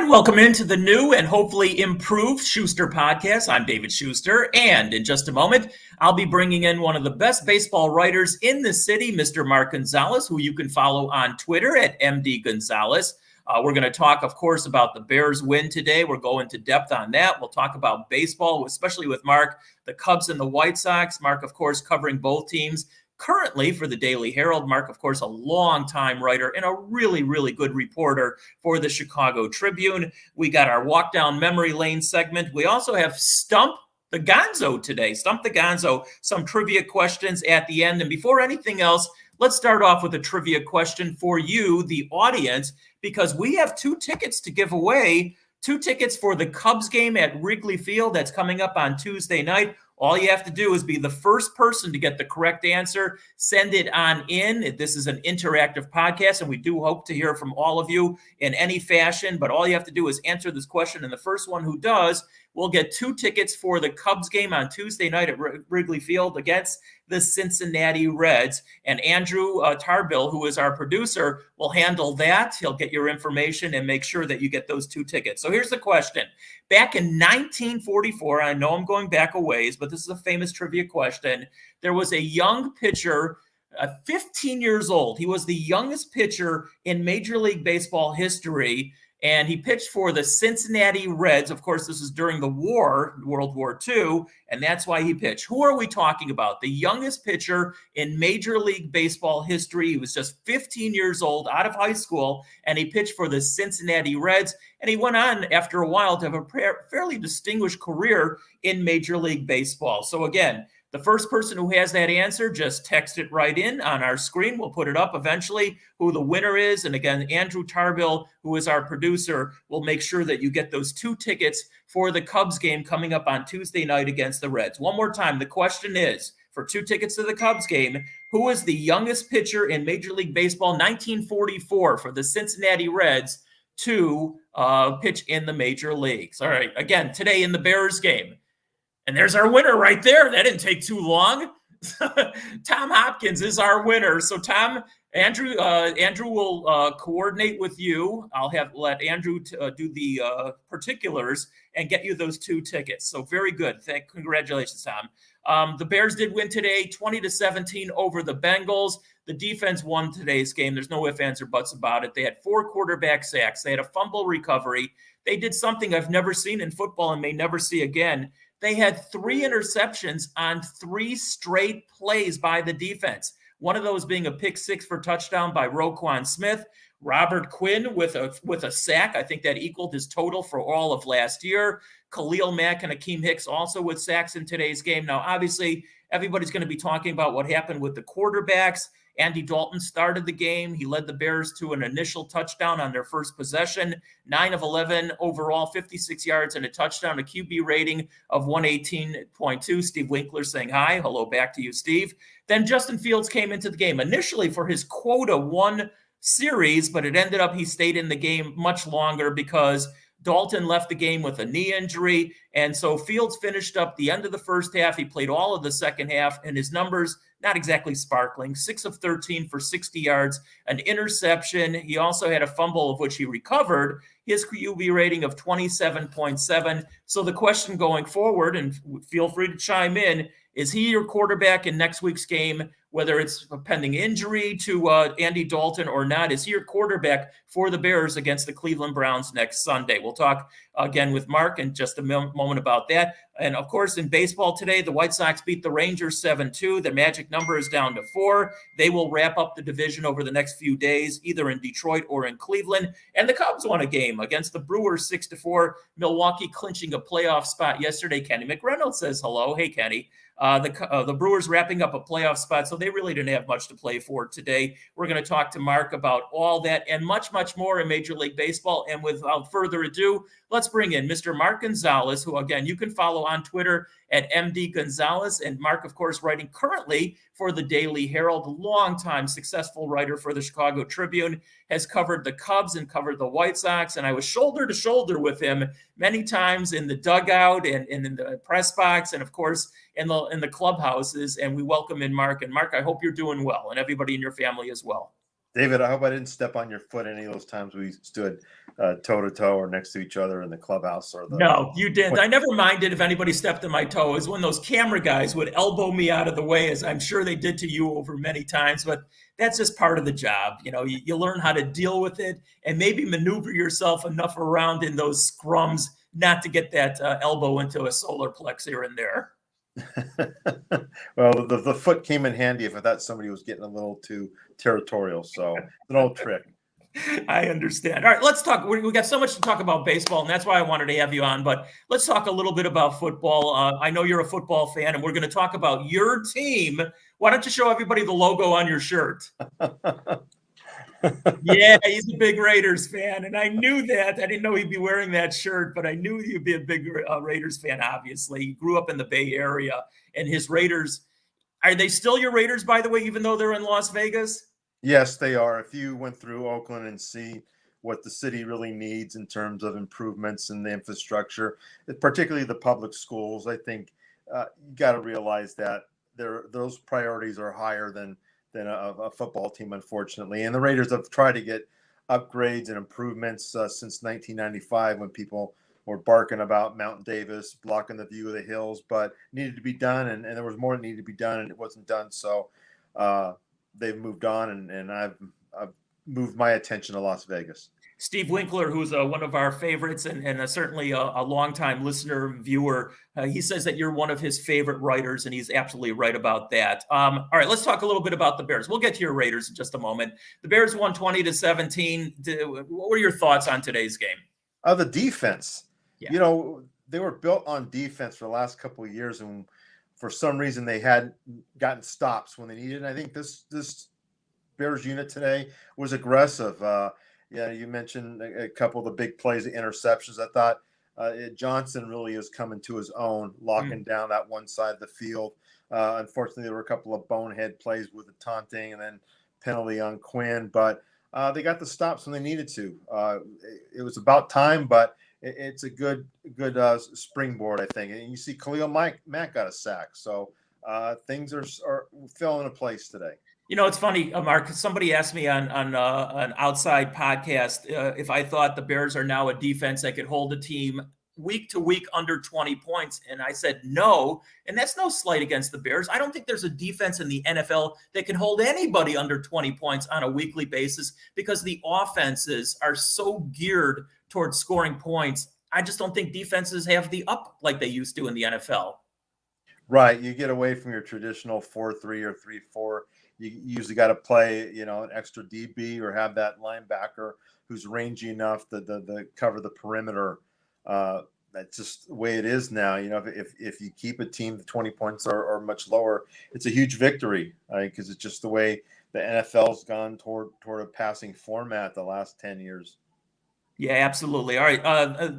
And welcome into the new and hopefully improved Schuster podcast. I'm David Schuster, and in just a moment, I'll be bringing in one of the best baseball writers in the city, Mr. Mark Gonzalez, who you can follow on Twitter at MD Gonzalez. We're going to talk, of course, about the Bears win today. We'll go into depth on that. We'll talk about baseball, especially with Mark, the Cubs and the White Sox. Mark, of course, covering both teams. Currently for the Daily Herald. Mark, of course, a longtime writer and a really, really good reporter for the Chicago Tribune. We got our walk down memory lane segment. We also have Stump the Gonzo today. Stump the Gonzo, some trivia questions at the end. And before anything else, let's start off with a trivia question for you, the audience, because we have 2 tickets to give away. 2 tickets for the Cubs game at Wrigley Field. That's coming up on Tuesday night. All you have to do is be the first person to get the correct answer. Send it on in. This is an interactive podcast, and we do hope to hear from all of you in any fashion. But all you have to do is answer this question, and the first one who does will get 2 tickets for the Cubs game on Tuesday night at Wrigley Field against the Cincinnati Reds. And Andrew Tarbill, who is our producer, will handle that. He'll get your information and make sure that you get those 2 tickets. So here's the question. Back in 1944, I know I'm going back a ways, but this is a famous trivia question. There was a young pitcher, 15 years old. He was the youngest pitcher in Major League Baseball history, and he pitched for the Cincinnati Reds. Of course, this is during the war, World War II, and that's why he pitched. Who are we talking about? The youngest pitcher in Major League Baseball history. He was just 15 years old, out of high school, and he pitched for the Cincinnati Reds. And he went on, after a while, to have a fairly distinguished career in Major League Baseball. So again, the first person who has that answer, just text it right in on our screen. We'll put it up eventually, who the winner is. And again, Andrew Tarbill, who is our producer, will make sure that you get those 2 tickets for the Cubs game coming up on Tuesday night against the Reds. One more time, the question is, for 2 tickets to the Cubs game, who is the youngest pitcher in Major League Baseball, 1944, for the Cincinnati Reds to pitch in the major leagues? All right, again, today in the Bears game. And there's our winner right there. That didn't take too long. Tom Hopkins is our winner. So Tom, Andrew will coordinate with you. I'll let Andrew do the particulars and get you those 2 tickets. So very good. Congratulations, Tom. The Bears did win today, 20-17 over the Bengals. The defense won today's game. There's no ifs, ands, or buts about it. They had 4 quarterback sacks. They had a fumble recovery. They did something I've never seen in football and may never see again. They had 3 interceptions on 3 straight plays by the defense. One of those being a pick 6 for touchdown by Roquan Smith. Robert Quinn with a sack. I think that equaled his total for all of last year. Khalil Mack and Akeem Hicks also with sacks in today's game. Now, obviously, everybody's going to be talking about what happened with the quarterbacks. Andy Dalton started the game. He led the Bears to an initial touchdown on their first possession, 9 of 11 overall, 56 yards and a touchdown, a QB rating of 118.2. Steve Winkler saying hi. Hello back to you, Steve. Then Justin Fields came into the game initially for his quota 1 series, but it ended up he stayed in the game much longer because Dalton left the game with a knee injury. And so Fields finished up the end of the first half. He played all of the second half, and his numbers not exactly sparkling. 6 of 13 for 60 yards, an interception. He also had a fumble of which he recovered. His QB rating of 27.7. So the question going forward, and feel free to chime in, is he your quarterback in next week's game, whether it's a pending injury to Andy Dalton or not? Is he your quarterback for the Bears against the Cleveland Browns next Sunday? We'll talk again with Mark in just a moment about that. And, of course, in baseball today, the White Sox beat the Rangers 7-2. The magic number is down to 4. They will wrap up the division over the next few days, either in Detroit or in Cleveland. And the Cubs won a game against the Brewers 6-4. Milwaukee clinching a playoff spot yesterday. Kenny McReynolds says hello. Hey, Kenny. The Brewers wrapping up a playoff spot, so they really didn't have much to play for today. We're going to talk to Mark about all that and much, much more in Major League Baseball. And without further ado, let's bring in Mr. Mark Gonzalez, who, again, you can follow on Twitter at MD Gonzalez. And Mark, of course, writing currently for the Daily Herald, longtime successful writer for the Chicago Tribune, has covered the Cubs and covered the White Sox. And I was shoulder to shoulder with him many times in the dugout and in the press box and, of course, in the clubhouses. And we welcome in Mark. And Mark, I hope you're doing well, and everybody in your family as well. David, I hope I didn't step on your foot any of those times we stood toe to toe or next to each other in the clubhouse or the. No, you didn't. I never minded if anybody stepped on my toe. It was when those camera guys would elbow me out of the way, as I'm sure they did to you over many times. But that's just part of the job. You learn how to deal with it and maybe maneuver yourself enough around in those scrums not to get that elbow into a solar plex here and there. Well, the foot came in handy if I thought somebody was getting a little too territorial. So it's an old trick. I understand. All right, let's talk. We got so much to talk about baseball, and that's why I wanted to have you on. But let's talk a little bit about football. I know you're a football fan, and we're going to talk about your team. Why don't you show everybody the logo on your shirt? Yeah, he's a big Raiders fan, and I knew that. I didn't know he'd be wearing that shirt, but I knew you'd be a big Raiders fan, obviously. He grew up in the Bay Area, and his Raiders, are they still your Raiders, by the way, even though they're in Las Vegas? Yes, they are. If you went through Oakland and see what the city really needs in terms of improvements in the infrastructure, particularly the public schools, I think you got to realize that those priorities are higher than a football team, unfortunately. And the Raiders have tried to get upgrades and improvements since 1995 when people were barking about Mount Davis blocking the view of the hills, but needed to be done, and there was more that needed to be done, and it wasn't done. So they've moved on, and I've moved my attention to Las Vegas. Steve Winkler, who's one of our favorites and certainly a longtime listener, viewer, he says that you're one of his favorite writers, and he's absolutely right about that. All right, let's talk a little bit about the Bears. We'll get to your Raiders in just a moment. The Bears won 20-17. What were your thoughts on today's game? The defense. Yeah. They were built on defense for the last couple of years, and for some reason they had gotten stops when they needed. And I think this Bears unit today was aggressive. Yeah, you mentioned a couple of the big plays, the interceptions. I thought Johnson really is coming to his own, locking down that one side of the field. Unfortunately, there were a couple of bonehead plays with the taunting and then penalty on Quinn, but they got the stops when they needed to. It was about time, but it's a good springboard, I think. And you see Khalil Mack got a sack, so things are falling into place today. It's funny, Mark. Somebody asked me on an outside podcast if I thought the Bears are now a defense that could hold a team week to week under 20 points. And I said no. And that's no slight against the Bears. I don't think there's a defense in the NFL that can hold anybody under 20 points on a weekly basis because the offenses are so geared towards scoring points. I just don't think defenses have the up like they used to in the NFL. Right. You get away from your traditional 4-3 or 3-4. You usually got to play, an extra DB or have that linebacker who's rangy enough to cover the perimeter. That's just the way it is now. If you keep a team to 20 points or much lower, it's a huge victory because it's just the way the NFL's gone toward a passing format the last 10 years. Yeah, absolutely. All right.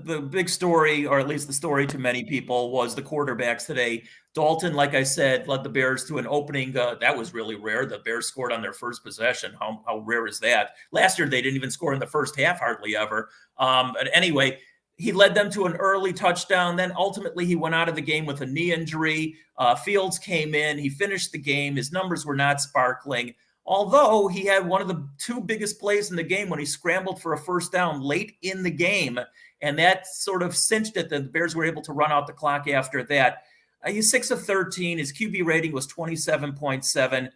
The big story, or at least the story to many people, was the quarterbacks today. Dalton, like I said, led the Bears to an opening. That was really rare. The Bears scored on their first possession. How rare is that? Last year, they didn't even score in the first half, hardly ever. But anyway, he led them to an early touchdown. Then ultimately, he went out of the game with a knee injury. Fields came in. He finished the game. His numbers were not sparkling. Although he had one of the two biggest plays in the game when he scrambled for a first down late in the game, and that sort of cinched it. The Bears were able to run out the clock after that. He's 6 of 13. His QB rating was 27.7.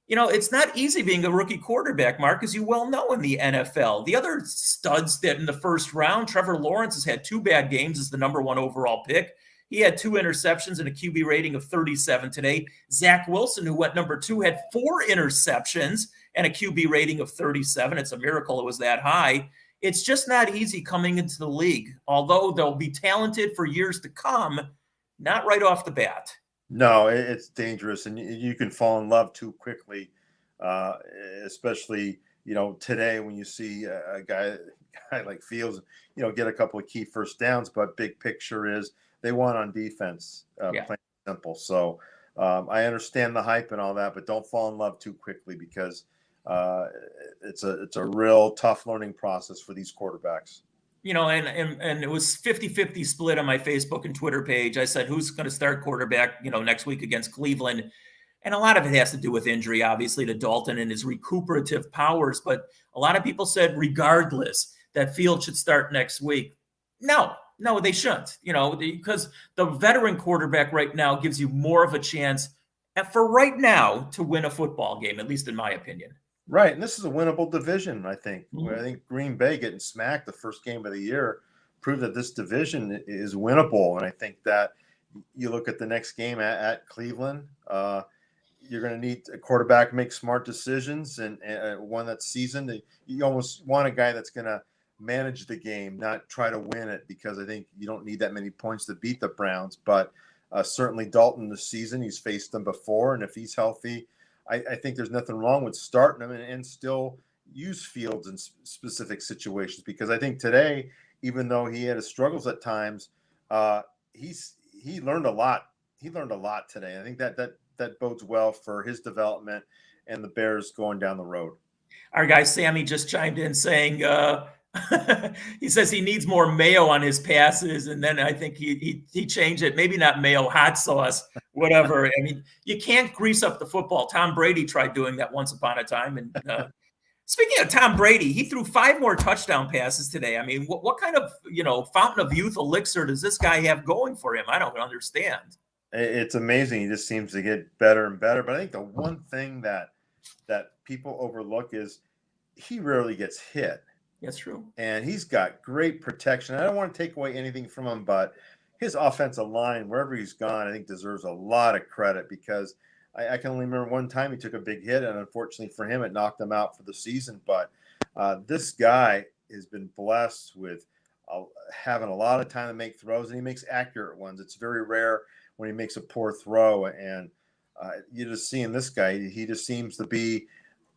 It's not easy being a rookie quarterback, Mark, as you well know in the NFL. The other studs that in the first round, Trevor Lawrence has had 2 bad games as the number 1 overall pick. He had 2 interceptions and a QB rating of 37 today. Zach Wilson, who went number 2, had 4 interceptions and a QB rating of 37. It's a miracle it was that high. It's just not easy coming into the league, although they'll be talented for years to come, not right off the bat. No, it's dangerous, and you can fall in love too quickly, especially, today when you see a guy like Fields, get a couple of key first downs, but big picture is they won on defense, plain and simple. So I understand the hype and all that, but don't fall in love too quickly because it's a real tough learning process for these quarterbacks. And it was 50-50 split on my Facebook and Twitter page. I said, who's going to start quarterback, next week against Cleveland? And a lot of it has to do with injury, obviously, to Dalton and his recuperative powers. But a lot of people said, regardless, that Fields should start next week. No, they shouldn't, because the veteran quarterback right now gives you more of a chance for right now to win a football game, at least in my opinion. Right. And this is a winnable division, I think. Mm-hmm. I think Green Bay getting smacked the first game of the year proved that this division is winnable. And I think that you look at the next game at Cleveland, you're going to need a quarterback to make smart decisions and one that's seasoned. You almost want a guy that's going to manage the game, not try to win it, because I think you don't need that many points to beat the Browns. But certainly Dalton this season, he's faced them before. And if he's healthy, I think there's nothing wrong with starting him and still use Fields in specific situations, because I think today, even though he had his struggles at times, he learned a lot. He learned a lot today. I think that bodes well for his development and the Bears going down the road. Our guy Sammy just chimed in saying he says he needs more mayo on his passes, and then I think he changed it. Maybe not mayo, hot sauce, whatever. I mean, you can't grease up the football. Tom Brady tried doing that once upon a time. And speaking of Tom Brady, he threw 5 more touchdown passes today. I mean, what kind of fountain of youth elixir does this guy have going for him? I don't understand. It's amazing. He just seems to get better and better. But I think the one thing that people overlook is he rarely gets hit. That's true. And he's got great protection. I don't want to take away anything from him, but his offensive line, wherever he's gone, I think deserves a lot of credit, because I can only remember one time he took a big hit, and unfortunately for him, it knocked him out for the season. But this guy has been blessed with having a lot of time to make throws, and he makes accurate ones. It's very rare when he makes a poor throw. And you're just seeing this guy, he just seems to be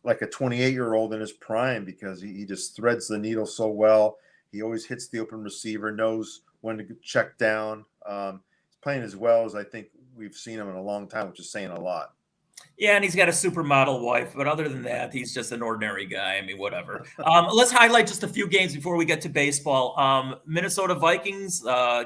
like a 28-year-old in his prime, because he just threads the needle so well. He always hits the open receiver, knows when to check down. He's playing as well as I think we've seen him in a long time, which is saying a lot. Yeah, and he's got a supermodel wife, but other than that, he's just an ordinary guy. I mean, whatever. Let's highlight just a few games before we get to baseball. Minnesota Vikings,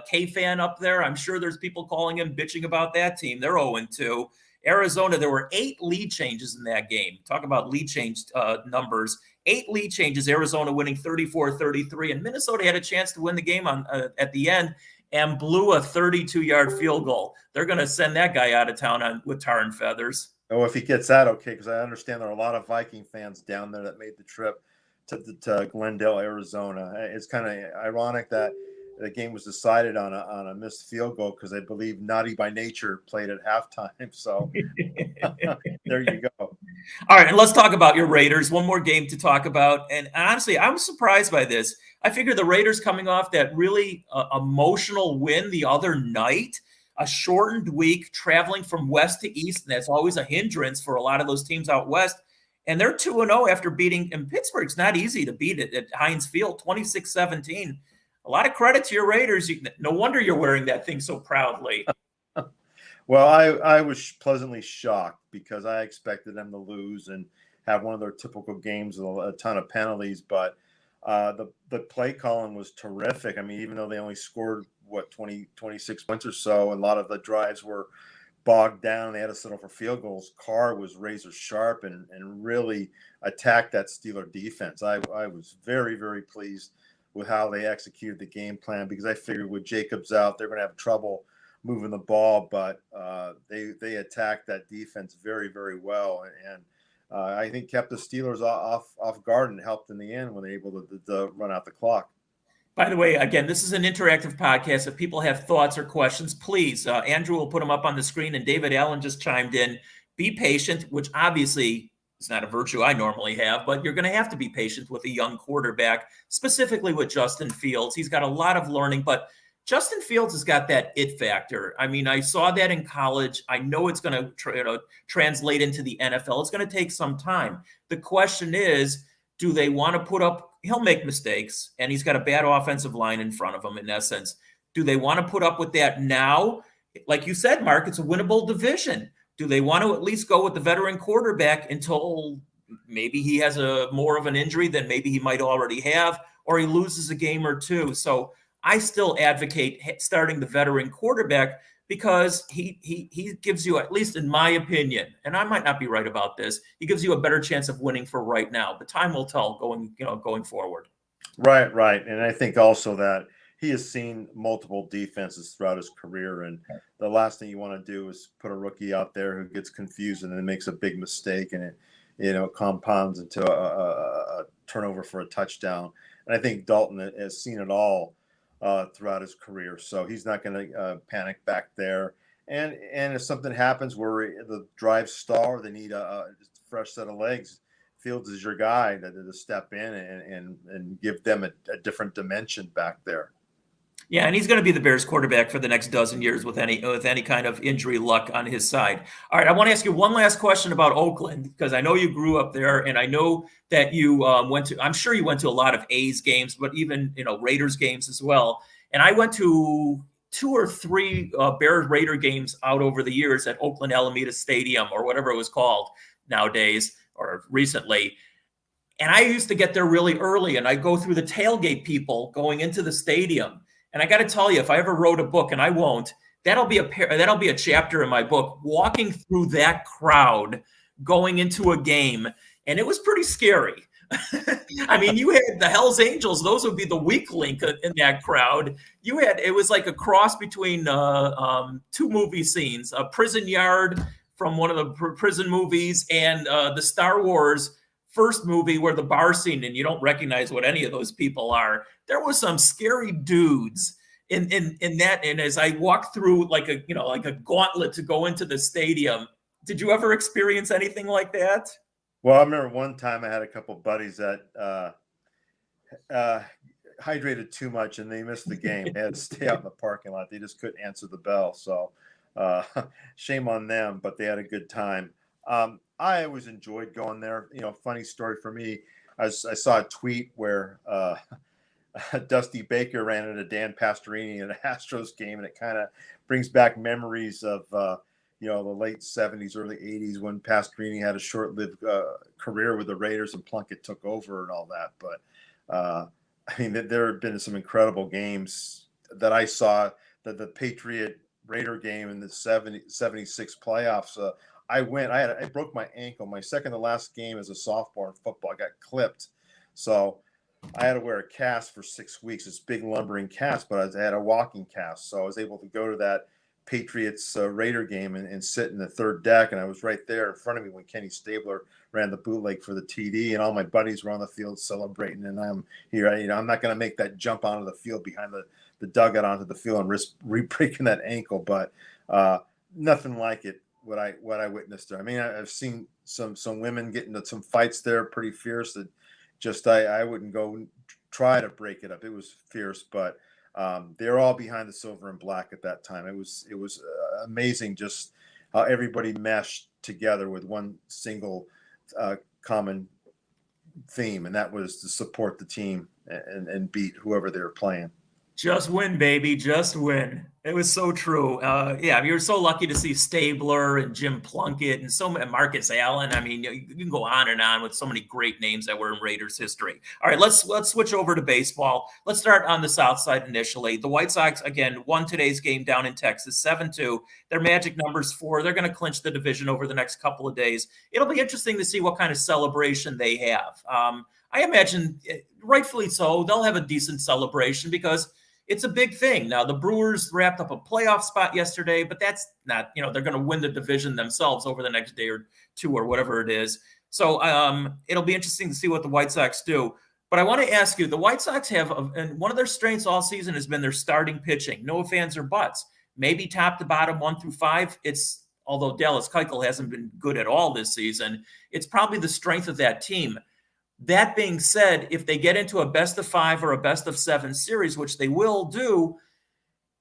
K-fan up there. I'm sure there's people calling him, bitching about that team. They're 0-2. Arizona, there were 8 lead changes in that game. Talk about lead change numbers. 8 lead changes, Arizona winning 34-33, and Minnesota had a chance to win the game at the end and blew a 32-yard field goal. They're going to send that guy out of town with tar and feathers. Oh, if he gets that, okay, because I understand there are a lot of Viking fans down there that made the trip to Glendale, Arizona. It's kind of ironic that the game was decided on a missed field goal, because I believe Naughty by Nature played at halftime. So there you go. All right, and let's talk about your Raiders. One more game to talk about. And honestly, I'm surprised by this. I figure the Raiders coming off that really emotional win the other night, a shortened week, traveling from west to east, and that's always a hindrance for a lot of those teams out west. And they're 2-0 after beating, and Pittsburgh's not easy to beat it at Heinz Field, 26-17. A lot of credit to your Raiders. No wonder you're wearing that thing so proudly. Well, I was pleasantly shocked, because I expected them to lose and have one of their typical games with a ton of penalties. But the play calling was terrific. I mean, even though they only scored, 26 points or so, and a lot of the drives were bogged down, they had to settle for field goals. Carr was razor sharp and really attacked that Steeler defense. I was very, very pleased with how they executed the game plan, because I figured with Jacobs out, they're going to have trouble moving the ball, but they attacked that defense very, very well, and I think kept the Steelers off guard and helped in the end when they're able to run out the clock. By the way, again, this is an interactive podcast. If people have thoughts or questions, please, Andrew will put them up on the screen, and David Allen just chimed in. Be patient, which obviously is not a virtue I normally have, but you're going to have to be patient with a young quarterback, specifically with Justin Fields. He's got a lot of learning, but Justin Fields has got that it factor. I mean, I saw that in college. I know it's going to translate into the NFL. It's going to take some time. The question is, do they want to put up – he'll make mistakes, and he's got a bad offensive line in front of him in essence. Do they want to put up with that now? Like you said, Mark, it's a winnable division. Do they want to at least go with the veteran quarterback until maybe he has more of an injury than maybe he might already have, or he loses a game or two? So I still advocate starting the veteran quarterback, because he gives you, at least in my opinion, and I might not be right about this, he gives you a better chance of winning for right now. But time will tell going forward. Right. And I think also that he has seen multiple defenses throughout his career, and the last thing you want to do is put a rookie out there who gets confused and then makes a big mistake, and it compounds into a turnover for a touchdown. And I think Dalton has seen it all throughout his career, so he's not going to panic back there. And if something happens where the drive stall, or they need a fresh set of legs, Fields is your guy to step in and give them a different dimension back there. Yeah, and he's going to be the Bears quarterback for the next dozen years with any kind of injury luck on his side. All right, I want to ask you one last question about Oakland, because I know you grew up there, and I know that you I'm sure you went to a lot of A's games, but even Raiders games as well. And I went to 2 or 3 Bears Raider games out over the years at Oakland Alameda Stadium, or whatever it was called nowadays or recently. And I used to get there really early, and I'd go through the tailgate people going into the stadium. And I got to tell you, if I ever wrote a book, and I won't, that'll be a chapter in my book, walking through that crowd going into a game. And it was pretty scary. I mean, you had the Hells Angels; those would be the weak link in that crowd. It was like a cross between 2 movie scenes: a prison yard from one of the prison movies, and the Star Wars first movie, where the bar scene, and you don't recognize what any of those people are. There was some scary dudes in that. And as I walked through like a gauntlet to go into the stadium, did you ever experience anything like that? Well, I remember one time I had a couple buddies that hydrated too much and they missed the game. They had to stay out in the parking lot. They just couldn't answer the bell. So shame on them, but they had a good time. I always enjoyed going there. Funny story for me, I saw a tweet where Dusty Baker ran into Dan Pastorini in an Astros game, and it kind of brings back memories of the late 70s, early 80s, when Pastorini had a short-lived career with the Raiders and Plunkett took over and all that. But I mean, there have been some incredible games that I saw. The Patriot Raider game in the 76 playoffs. I broke my ankle. My second to last game as a sophomore in football, I got clipped. So I had to wear a cast for 6 weeks. It's big lumbering cast, but I had a walking cast. So I was able to go to that Patriots Raider game and sit in the third deck. And I was right there in front of me when Kenny Stabler ran the bootleg for the TD, and all my buddies were on the field celebrating. And I'm here. I'm not going to make that jump onto the field behind the dugout onto the field and risk re-breaking that ankle, but nothing like it. What I witnessed there. I mean, I've seen some women get into some fights there, pretty fierce. That just I wouldn't go try to break it up. It was fierce, but they're all behind the silver and black at that time. It was amazing just how everybody meshed together with one single common theme, and that was to support the team and beat whoever they were playing. Just win, baby. Just win. It was so true. Yeah, we were so lucky to see Stabler and Jim Plunkett and Marcus Allen. I mean, you can go on and on with so many great names that were in Raiders history. All right, let's switch over to baseball. Let's start on the South side initially. The White Sox, again, won today's game down in Texas, 7-2. Their magic number's 4. They're going to clinch the division over the next couple of days. It'll be interesting to see what kind of celebration they have. I imagine, rightfully so, they'll have a decent celebration because it's a big thing. Now, the Brewers wrapped up a playoff spot yesterday, but that's not, they're going to win the division themselves over the next day or 2 or whatever it is. So it'll be interesting to see what the White Sox do. But I want to ask you, the White Sox have, and one of their strengths all season has been their starting pitching. No ifs, ands, or buts. Maybe top to bottom, 1 through 5. Although Dallas Keuchel hasn't been good at all this season, it's probably the strength of that team. That being said, if they get into a best of 5 or a best of 7 series, which they will do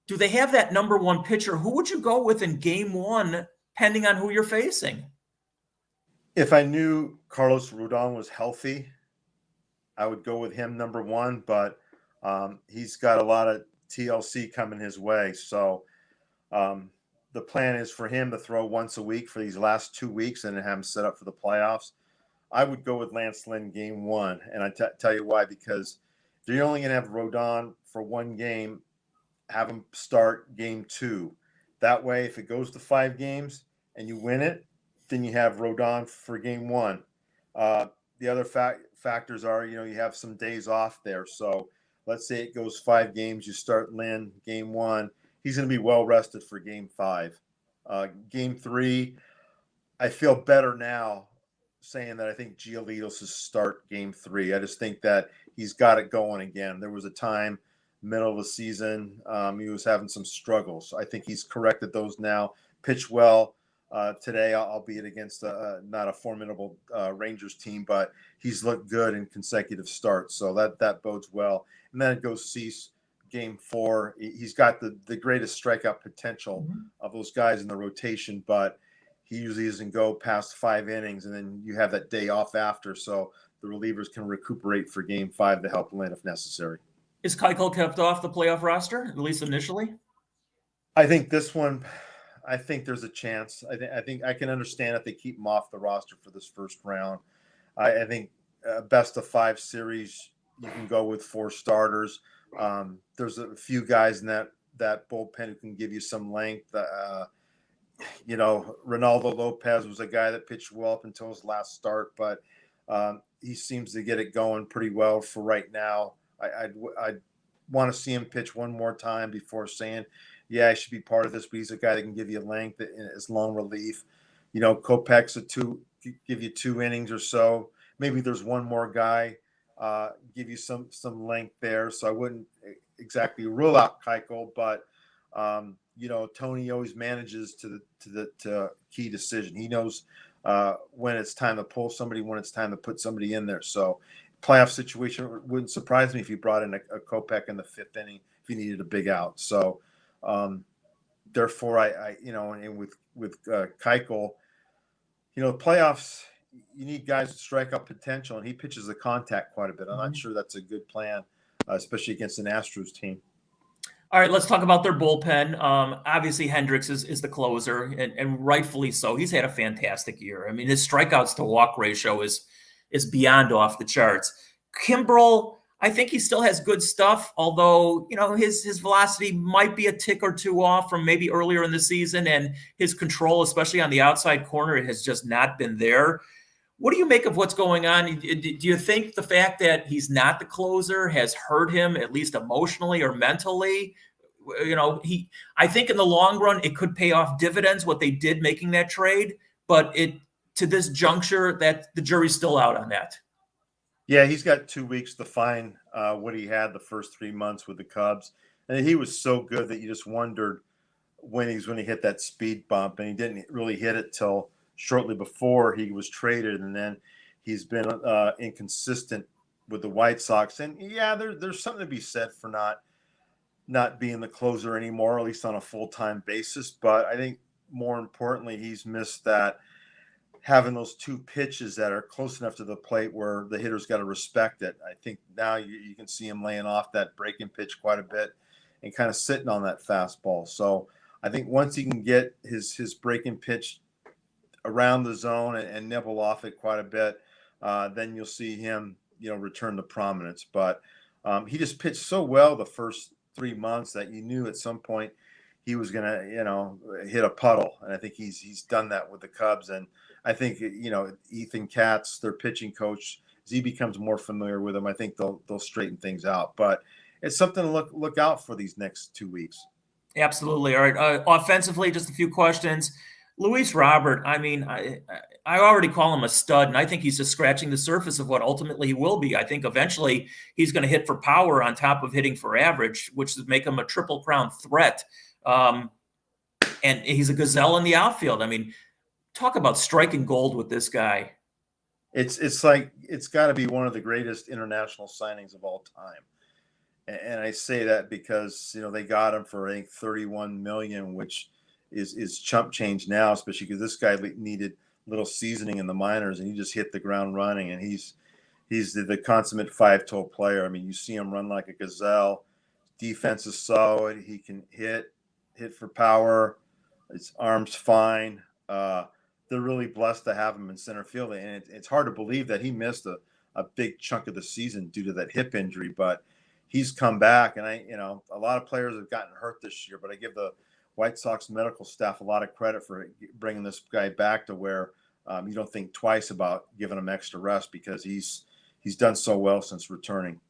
they have that number 1 pitcher? Who would you go with in game 1, depending on who you're facing? If I knew Carlos Rodon was healthy, I would go with him number 1, but he's got a lot of TLC coming his way. So the plan is for him to throw once a week for these last 2 weeks and have him set up for the playoffs. I would go with Lance Lynn game 1, and I tell you why, because if you're only going to have Rodon for 1 game, have him start game 2, That way, if it goes to 5 games and you win it, then you have Rodon for game 1. The other factors are, you have some days off there. So let's say it goes 5 games. You start Lynn game 1. He's going to be well rested for game 5. Game 3, I feel better now saying that I think Giolito's to start game 3. I just think that he's got it going again. There was a time, middle of the season, he was having some struggles. I think he's corrected those now. Pitched well today, albeit against not a formidable Rangers team, but he's looked good in consecutive starts. So that bodes well. And then it goes Cease game 4. He's got the greatest strikeout potential of those guys in the rotation, but he usually doesn't go past 5 innings, and then you have that day off after, so the relievers can recuperate for game 5 to help Lynn if necessary. Is Keuchel kept off the playoff roster, at least initially? I think this one, I think there's a chance. I think I can understand if they keep him off the roster for this first round. I think best of 5 series, you can go with 4 starters. There's a few guys in that bullpen who can give you some length. Ronaldo Lopez was a guy that pitched well up until his last start, but he seems to get it going pretty well for right now. I'd want to see him pitch one more time before saying, yeah, I should be part of this, but he's a guy that can give you length as long relief. Kopech's give you 2 innings or so. Maybe there's one more guy give you some length there. So I wouldn't exactly rule out Keuchel, but Tony always manages to the key decision. He knows when it's time to pull somebody, when it's time to put somebody in there. So playoff situation wouldn't surprise me if you brought in a Kopech in the 5th inning if you needed a big out. So therefore, and with Keuchel, playoffs, you need guys with strikeout potential, and he pitches the contact quite a bit. I'm not sure that's a good plan, especially against an Astros team. All right, let's talk about their bullpen. Obviously, Hendricks is the closer, and rightfully so. He's had a fantastic year. I mean, his strikeouts to walk ratio is beyond off the charts. Kimbrel, I think he still has good stuff, although, his velocity might be a tick or 2 off from maybe earlier in the season, and his control, especially on the outside corner, has just not been there. What do you make of what's going on? Do you think the fact that he's not the closer has hurt him, at least emotionally or mentally? I think in the long run, it could pay off dividends, what they did making that trade. But to this juncture, that the jury's still out on that. Yeah, he's got 2 weeks to find what he had the first 3 months with the Cubs. And he was so good that you just wondered when he hit that speed bump. And he didn't really hit it till shortly before he was traded, and then he's been inconsistent with the White Sox. And yeah, there's something to be said for not being the closer anymore, at least on a full-time basis. But I think more importantly, he's missed that having those 2 pitches that are close enough to the plate where the hitter's got to respect it. I think now you can see him laying off that breaking pitch quite a bit and kind of sitting on that fastball. So I think once he can get his breaking pitch around the zone and nibble off it quite a bit, then you'll see him, return to prominence. But he just pitched so well the first 3 months that you knew at some point he was going to, hit a puddle. And I think he's done that with the Cubs. And I think, Ethan Katz, their pitching coach, as he becomes more familiar with him, I think they'll straighten things out. But it's something to look out for these next 2 weeks. Absolutely. All right. Offensively, just a few questions. Luis Robert, I mean, I already call him a stud, and I think he's just scratching the surface of what ultimately he will be. I think eventually he's going to hit for power on top of hitting for average, which would make him a Triple Crown threat. And he's a gazelle in the outfield. I mean, talk about striking gold with this guy. It's like it's got to be one of the greatest international signings of all time. And I say that because, they got him for, I think, $31 million, which is chump change now, especially because this guy needed little seasoning in the minors, and he just hit the ground running. And he's the consummate 5-tool player. I mean, you see him run like a gazelle. Defense is solid. He can hit for power. His arm's fine. They're really blessed to have him in center field, and it's hard to believe that he missed a big chunk of the season due to that hip injury, but he's come back. And a lot of players have gotten hurt this year, but I give the White Sox medical staff a lot of credit for bringing this guy back to where you don't think twice about giving him extra rest, because he's done so well since returning.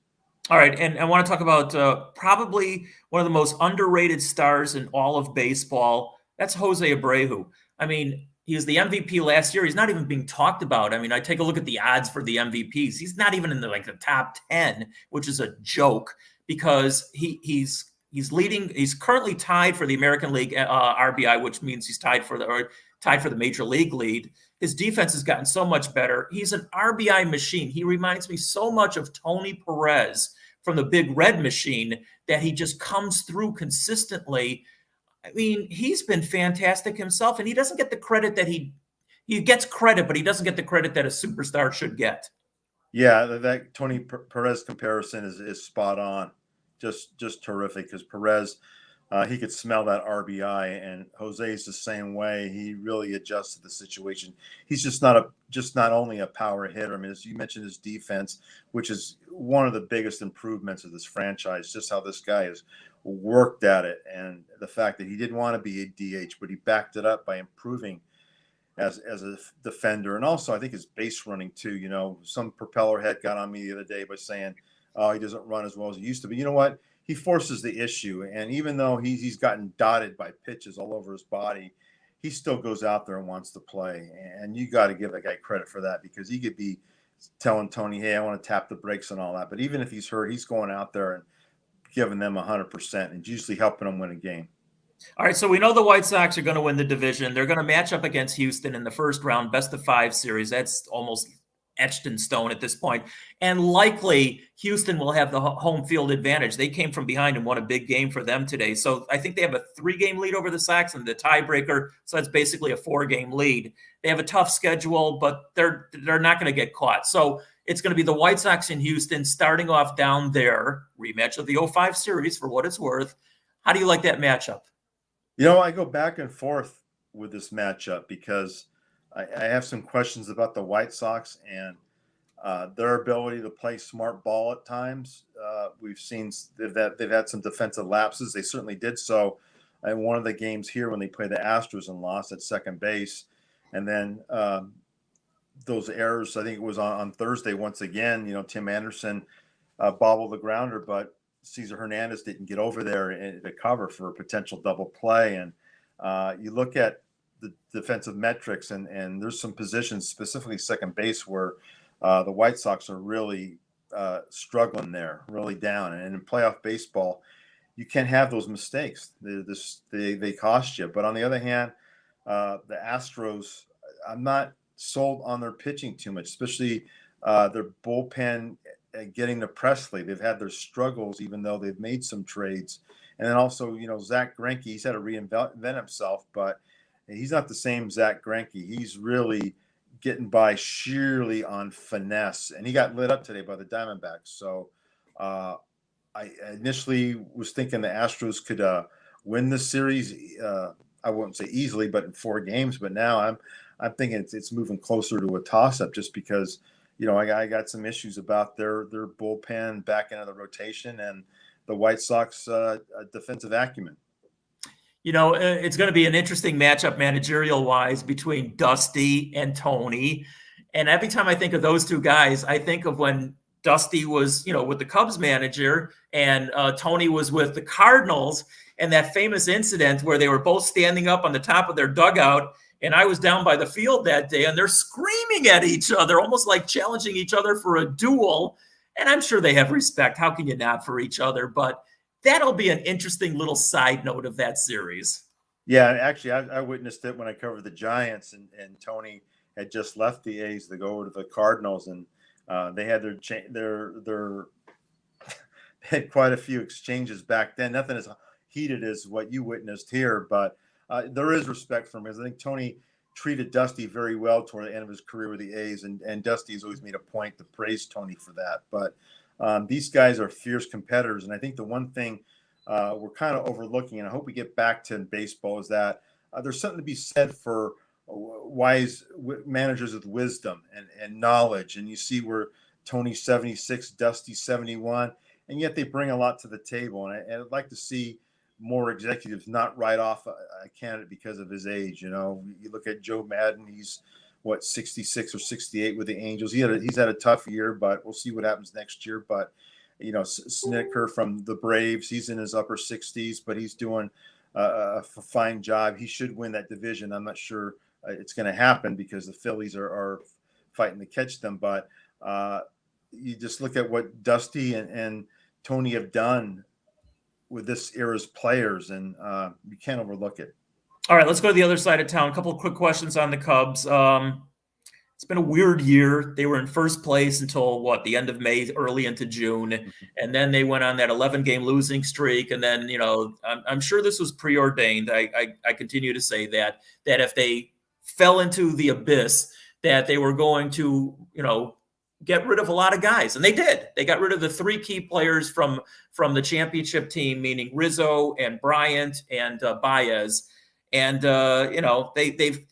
All right, and I want to talk about probably one of the most underrated stars in all of baseball. That's Jose Abreu. I mean, he was the MVP last year. He's not even being talked about. I mean, I take a look at the odds for the MVPs. He's not even in the top 10, which is a joke, because he's leading. He's currently tied for the American League RBI, which means he's tied for the Major League lead. His defense has gotten so much better. He's an RBI machine. He reminds me so much of Tony Perez from the Big Red Machine, that he just comes through consistently. I mean, he's been fantastic himself, and he doesn't get the credit that he gets credit, but he doesn't get the credit that a superstar should get. Yeah, that Tony Perez comparison is spot on. Just terrific, because Perez, he could smell that RBI, and Jose's the same way. He really adjusts to the situation. He's just not only a power hitter. I mean, as you mentioned, his defense, which is one of the biggest improvements of this franchise, just how this guy has worked at it, and the fact that he didn't want to be a DH, but he backed it up by improving as a defender. And also, I think his base running too. You know, some propeller head got on me the other day by saying, "Oh, he doesn't run as well as he used to." But you know what? He forces the issue, and even though he's gotten dotted by pitches all over his body, he still goes out there and wants to play. And you got to give that guy credit for that, because he could be telling Tony, "Hey, I want to tap the brakes and all that." But even if he's hurt, he's going out there and giving them 100%, and usually helping them win a game. All right, so we know the White Sox are going to win the division. They're going to match up against Houston in the first round, best of 5 series. That's almost etched in stone at this point. And likely Houston will have the home field advantage. They came from behind and won a big game for them today. So I think they have a 3-game lead over the Sox and the tiebreaker. So that's basically a 4-game lead. They have a tough schedule, but they're not going to get caught. So it's going to be the White Sox in Houston starting off down there, rematch of the 05 series for what it's worth. How do you like that matchup? You know, I go back and forth with this matchup, because I have some questions about the White Sox and their ability to play smart ball at times. We've seen they've had some defensive lapses. They certainly did so in one of the games here when they played the Astros and lost at second base. And then those errors, I think it was on Thursday once again, you know, Tim Anderson bobbled the grounder, but Cesar Hernandez didn't get over there to cover for a potential double play. And you look at the defensive metrics, and there's some positions, specifically second base, where the White Sox are really struggling there, really down. And in playoff baseball, you can't have those mistakes. They cost you. But on the other hand, the Astros, I'm not sold on their pitching too much, especially their bullpen getting to Presley. They've had their struggles, even though they've made some trades. And then also, you know, Zach Greinke, he's had to reinvent himself, but he's not the same Zach Greinke. He's really getting by sheerly on finesse, and he got lit up today by the Diamondbacks. So I initially was thinking the Astros could win this series. I wouldn't say easily, but in 4 games. But now I'm thinking it's moving closer to a toss-up, just because, you know, I got some issues about their bullpen back into the rotation and the White Sox defensive acumen. You know, it's going to be an interesting matchup managerial-wise between Dusty and Tony. And every time I think of those two guys, I think of when Dusty was, you know, with the Cubs manager and Tony was with the Cardinals, and that famous incident where they were both standing up on the top of their dugout, and I was down by the field that day, and they're screaming at each other, almost like challenging each other for a duel. And I'm sure they have respect. How can you not for each other? But that'll be an interesting little side note of that series. Yeah, actually, I witnessed it when I covered the Giants, and Tony had just left the A's to go over to the Cardinals, and they had their they had quite a few exchanges back then. Nothing as heated as what you witnessed here, but there is respect from him. I think Tony treated Dusty very well toward the end of his career with the A's, and Dusty has always made a point to praise Tony for that. But these guys are fierce competitors, and I think the one thing we're kind of overlooking, and I hope we get back to in baseball, is that there's something to be said for wise managers with wisdom and knowledge. And you see where Tony's 76, Dusty's 71, and yet they bring a lot to the table. And I'd like to see more executives not write off a candidate because of his age. You know, you look at Joe Madden, he's 66 or 68 with the Angels. He's had a tough year, but we'll see what happens next year. But you know, Snicker from the Braves, he's in his upper 60s, but he's doing a fine job. He should win that division. I'm not sure it's going to happen because the Phillies are fighting to catch them. But you just look at what Dusty and Tony have done with this era's players, and you can't overlook it. All right, let's go to the other side of town. A couple of quick questions on the Cubs. It's been a weird year. They were in first place until the end of May, early into June, and then they went on that 11-game losing streak. And then, you know, I'm sure this was preordained. I continue to say that if they fell into the abyss, that they were going to, you know, get rid of a lot of guys, and they did. They got rid of the three key players from the championship team, meaning Rizzo and Bryant and Baez, and you know, they've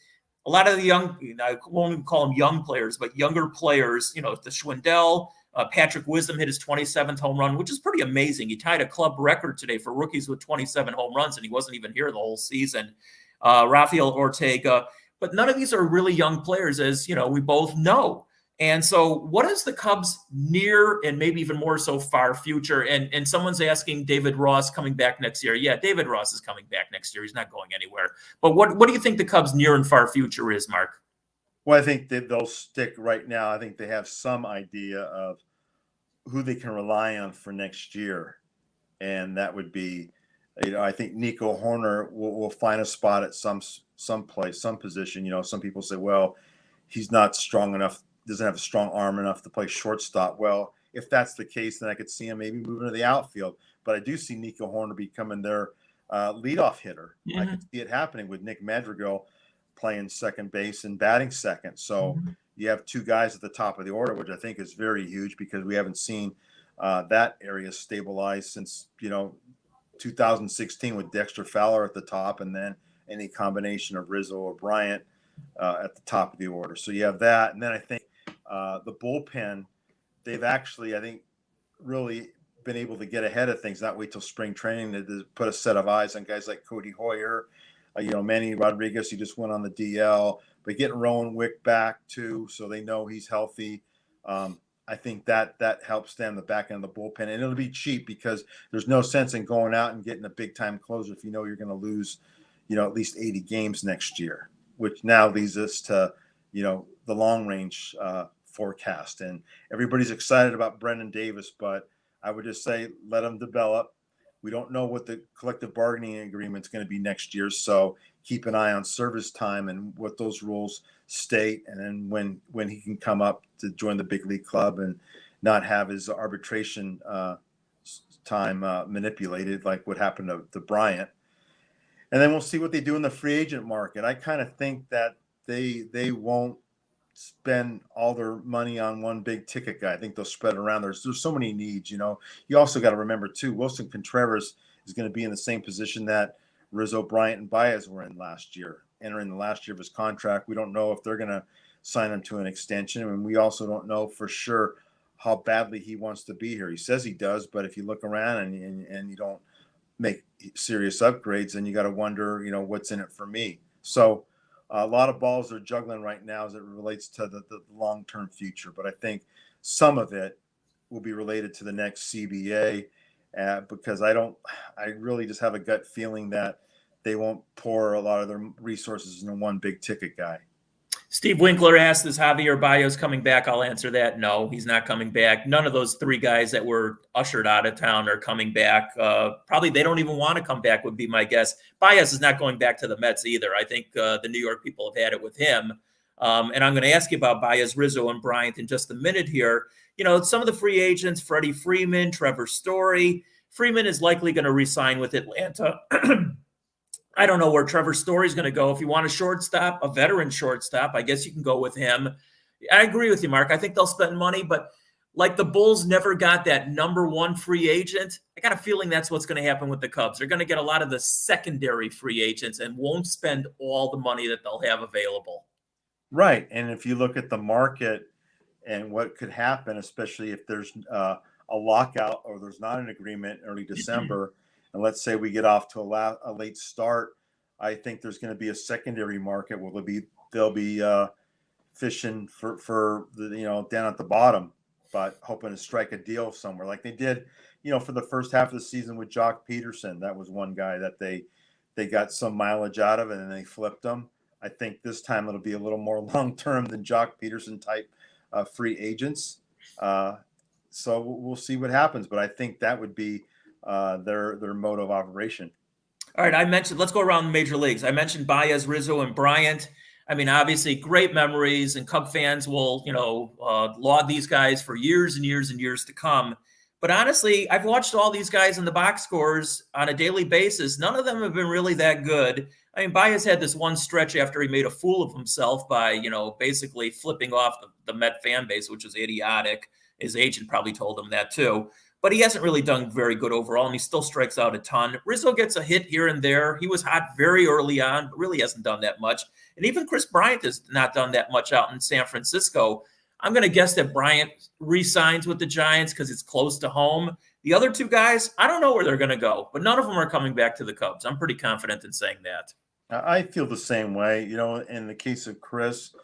a lot of the young, you know, I won't even call them young players, but younger players. You know, the Schwindel, Patrick Wisdom hit his 27th home run, which is pretty amazing. He tied a club record today for rookies with 27 home runs, and he wasn't even here the whole season. Rafael Ortega, but none of these are really young players, as you know, we both know. And so what is the Cubs' near and maybe even more so far future? And someone's asking David Ross coming back next year. Yeah, David Ross is coming back next year. He's not going anywhere. But what do you think the Cubs' near and far future is, Mark? Well, I think that they'll stick right now. I think they have some idea of who they can rely on for next year. And that would be, you know, I think Nico Horner will find a spot at some place, some position. You know, some people say, well, he's not strong enough, doesn't have a strong arm enough to play shortstop. Well, if that's the case, then I could see him maybe moving to the outfield. But I do see Nico Horner becoming their leadoff hitter. Mm-hmm. I could see it happening with Nick Madrigal playing second base and batting second. So you have two guys at the top of the order, which I think is very huge because we haven't seen that area stabilize since, you know, 2016 with Dexter Fowler at the top, and then any combination of Rizzo or Bryant at the top of the order. So you have that. And then I think the bullpen, they've actually, I think, really been able to get ahead of things, not wait till spring training to put a set of eyes on guys like Cody Hoyer, you know, Manny Rodriguez, he just went on the DL, but getting Rowan Wick back too, so they know he's healthy. I think that helps them, the back end of the bullpen, and it'll be cheap because there's no sense in going out and getting a big time closer if you know you're going to lose, you know, at least 80 games next year, which now leads us to, you know, the long range forecast. And everybody's excited about Brendan Davis, but I would just say let him develop. We don't know what the collective bargaining agreement is going to be next year, so keep an eye on service time and what those rules state, and then when he can come up to join the big league club and not have his arbitration time manipulated like what happened to Bryant. And then we'll see what they do in the free agent market. I kind of think that they won't spend all their money on one big ticket guy. I think they'll spread it around. There's so many needs, you know. You also got to remember too, Wilson Contreras is going to be in the same position that Rizzo, Bryant, and Baez were in last year, entering the last year of his contract. We don't know if they're going to sign him to an extension, and we also don't know for sure how badly he wants to be here. He says he does, but if you look around and you don't make serious upgrades, then you got to wonder, you know, what's in it for me. So a lot of balls are juggling right now as it relates to the long-term future. But I think some of it will be related to the next CBA because I really just have a gut feeling that they won't pour a lot of their resources into one big ticket guy. Steve Winkler asked, is Javier Baez coming back? I'll answer that. No, he's not coming back. None of those three guys that were ushered out of town are coming back. Probably they don't even want to come back would be my guess. Baez is not going back to the Mets either. I think the New York people have had it with him. And I'm going to ask you about Baez, Rizzo, and Bryant in just a minute here. You know, some of the free agents, Freddie Freeman, Trevor Story. Freeman is likely going to re-sign with Atlanta. I don't know where Trevor Story's going to go. If you want a shortstop, a veteran shortstop, I guess you can go with him. I agree with you, Mark. I think they'll spend money, but like the Bulls never got that number one free agent, I got a feeling that's what's going to happen with the Cubs. They're going to get a lot of the secondary free agents and won't spend all the money that they'll have available. Right. And if you look at the market and what could happen, especially if there's a lockout or there's not an agreement early December, and let's say we get off to a late start, I think there's going to be a secondary market where they'll be fishing for the down at the bottom, but hoping to strike a deal somewhere like they did, for the first half of the season with Jock Peterson. That was one guy that they got some mileage out of, and then they flipped him. I think this time it'll be a little more long term than Jock Peterson type free agents. So we'll see what happens, but I think that would be their mode of operation. All right, let's go around the major leagues. I mentioned Baez, Rizzo, and Bryant. I mean, obviously, great memories, and Cub fans will, laud these guys for years and years and years to come. But honestly, I've watched all these guys in the box scores on a daily basis. None of them have been really that good. I mean, Baez had this one stretch after he made a fool of himself by, basically flipping off the Met fan base, which was idiotic. His agent probably told him that too. But he hasn't really done very good overall, and he still strikes out a ton. Rizzo gets a hit here and there. He was hot very early on, but really hasn't done that much. And even Chris Bryant has not done that much out in San Francisco. I'm going to guess that Bryant re-signs with the Giants because it's close to home. The other two guys, I don't know where they're going to go, but none of them are coming back to the Cubs. I'm pretty confident in saying that. I feel the same way. In the case of Chris,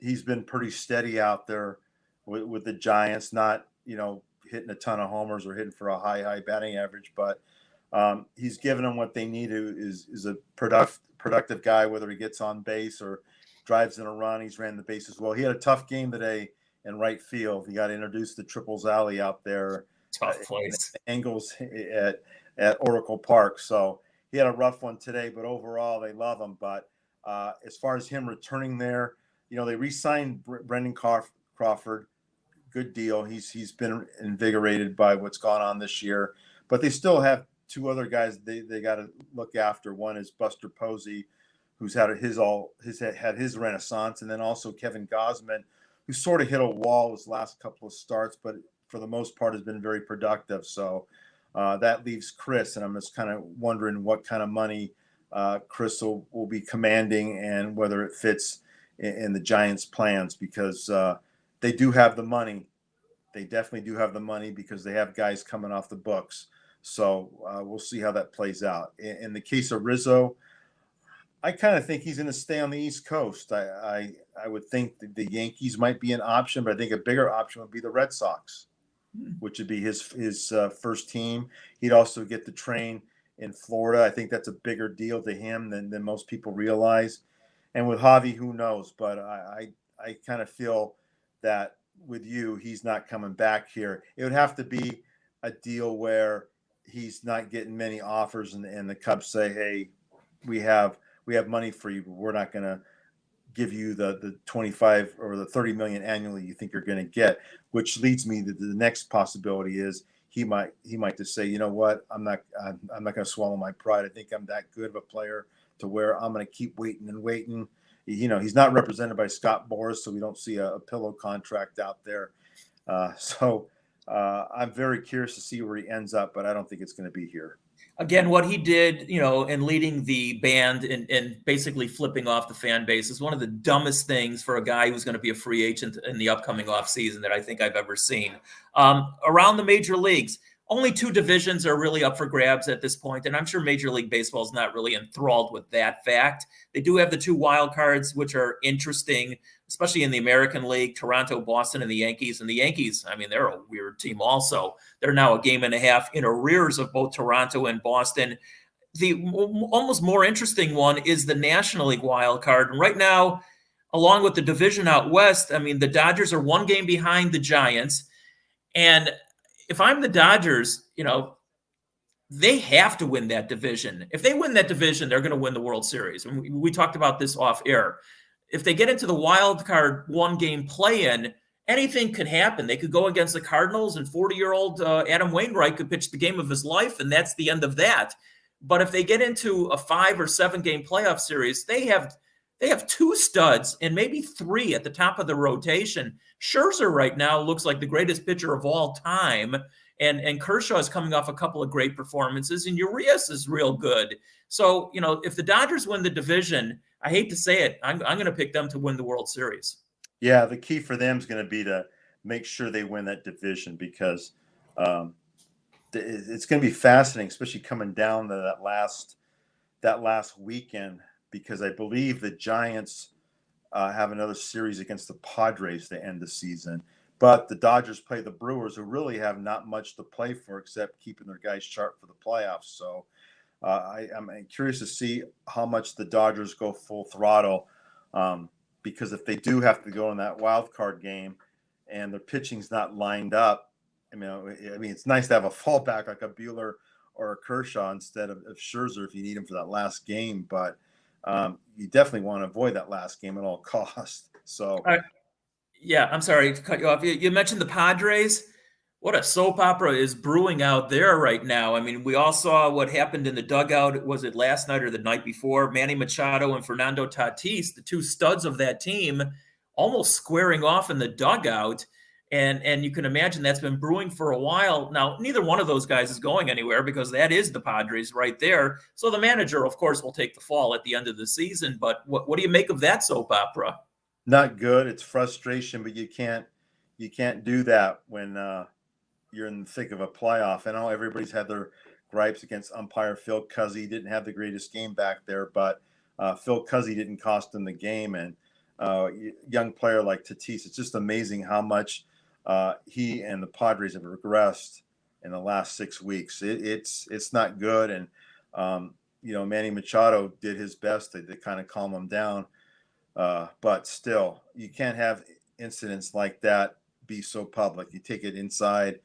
he's been pretty steady out there with the Giants, not, hitting a ton of homers or hitting for a high batting average, but he's given them what they need. Is a productive guy, whether he gets on base or drives in a run. He's ran the bases well. He had a tough game today in right field. He got introduced to Triples Alley out there. Tough place. Angles at Oracle Park. So he had a rough one today, but overall they love him. But as far as him returning there, they re-signed Brendan Crawford. Good deal. He's been invigorated by what's gone on this year, but they still have two other guys they got to look after. One is Buster Posey, who's had his renaissance, and then also Kevin Gausman, who sort of hit a wall his last couple of starts, but for the most part has been very productive. So that leaves Chris, and I'm just kind of wondering what kind of money Chris will be commanding and whether it fits in the Giants' plans, because they do have the money. They definitely do have the money because they have guys coming off the books. So we'll see how that plays out. In the case of Rizzo, I kind of think he's going to stay on the East Coast. I would think that the Yankees might be an option, but I think a bigger option would be the Red Sox, which would be his first team. He'd also get to train in Florida. I think that's a bigger deal to him than most people realize. And with Javi, who knows? But I kind of feel that with you, he's not coming back here. It would have to be a deal where he's not getting many offers, and the Cubs say, "Hey, we have money for you, but we're not going to give you the 25 or the 30 million annually you think you're going to get." Which leads me to the next possibility is he might just say, "You know what? I'm not going to swallow my pride. I think I'm that good of a player to where I'm going to keep waiting and waiting." He's not represented by Scott Boras, so we don't see a pillow contract out there. So I'm very curious to see where he ends up, but I don't think it's going to be here. Again, what he did, in leading the band and basically flipping off the fan base is one of the dumbest things for a guy who's going to be a free agent in the upcoming offseason that I think I've ever seen. Around the major leagues, only two divisions are really up for grabs at this point, and I'm sure Major League Baseball is not really enthralled with that fact. They do have the two wild cards, which are interesting, especially in the American League, Toronto, Boston, and the Yankees. And the Yankees, I mean, they're a weird team also. They're now a game and a half in arrears of both Toronto and Boston. The almost more interesting one is the National League wild card. And right now, along with the division out west, I mean, the Dodgers are one game behind the Giants. And if I'm the Dodgers, they have to win that division. If they win that division, they're going to win the World Series. And we talked about this off air. If they get into the wild card one-game play-in, anything could happen. They could go against the Cardinals, and 40-year-old Adam Wainwright could pitch the game of his life, and that's the end of that. But if they get into a 5 or 7 game playoff series, they have two studs and maybe 3 at the top of the rotation. Scherzer right now looks like the greatest pitcher of all time. And Kershaw is coming off a couple of great performances, and Urias is real good. So, if the Dodgers win the division, I hate to say it, I'm going to pick them to win the World Series. Yeah, the key for them is going to be to make sure they win that division, because it's going to be fascinating, especially coming down to that last weekend, because I believe the Giants have another series against the Padres to end the season. But the Dodgers play the Brewers, who really have not much to play for except keeping their guys sharp for the playoffs. So I'm curious to see how much the Dodgers go full throttle, because if they do have to go in that wild card game and their pitching's not lined up, I mean, it's nice to have a fallback like a Buehler or a Kershaw instead of Scherzer if you need him for that last game. But you definitely want to avoid that last game at all costs. So, yeah, I'm sorry to cut you off. You mentioned the Padres. What a soap opera is brewing out there right now. I mean, we all saw what happened in the dugout. Was it last night or the night before? Manny Machado and Fernando Tatis, the two studs of that team, almost squaring off in the dugout. And you can imagine that's been brewing for a while. Now, neither one of those guys is going anywhere because that is the Padres right there. So the manager, of course, will take the fall at the end of the season. But what do you make of that soap opera? Not good. It's frustration, but you can't do that when you're in the thick of a playoff. I know everybody's had their gripes against umpire Phil Cuzzy. He didn't have the greatest game back there, but Phil Cuzzy didn't cost him the game. And young player like Tatis, it's just amazing how much he and the Padres have regressed in the last 6 weeks. It's not good. And Manny Machado did his best to kind of calm him down. But still, you can't have incidents like that be so public. You take it inside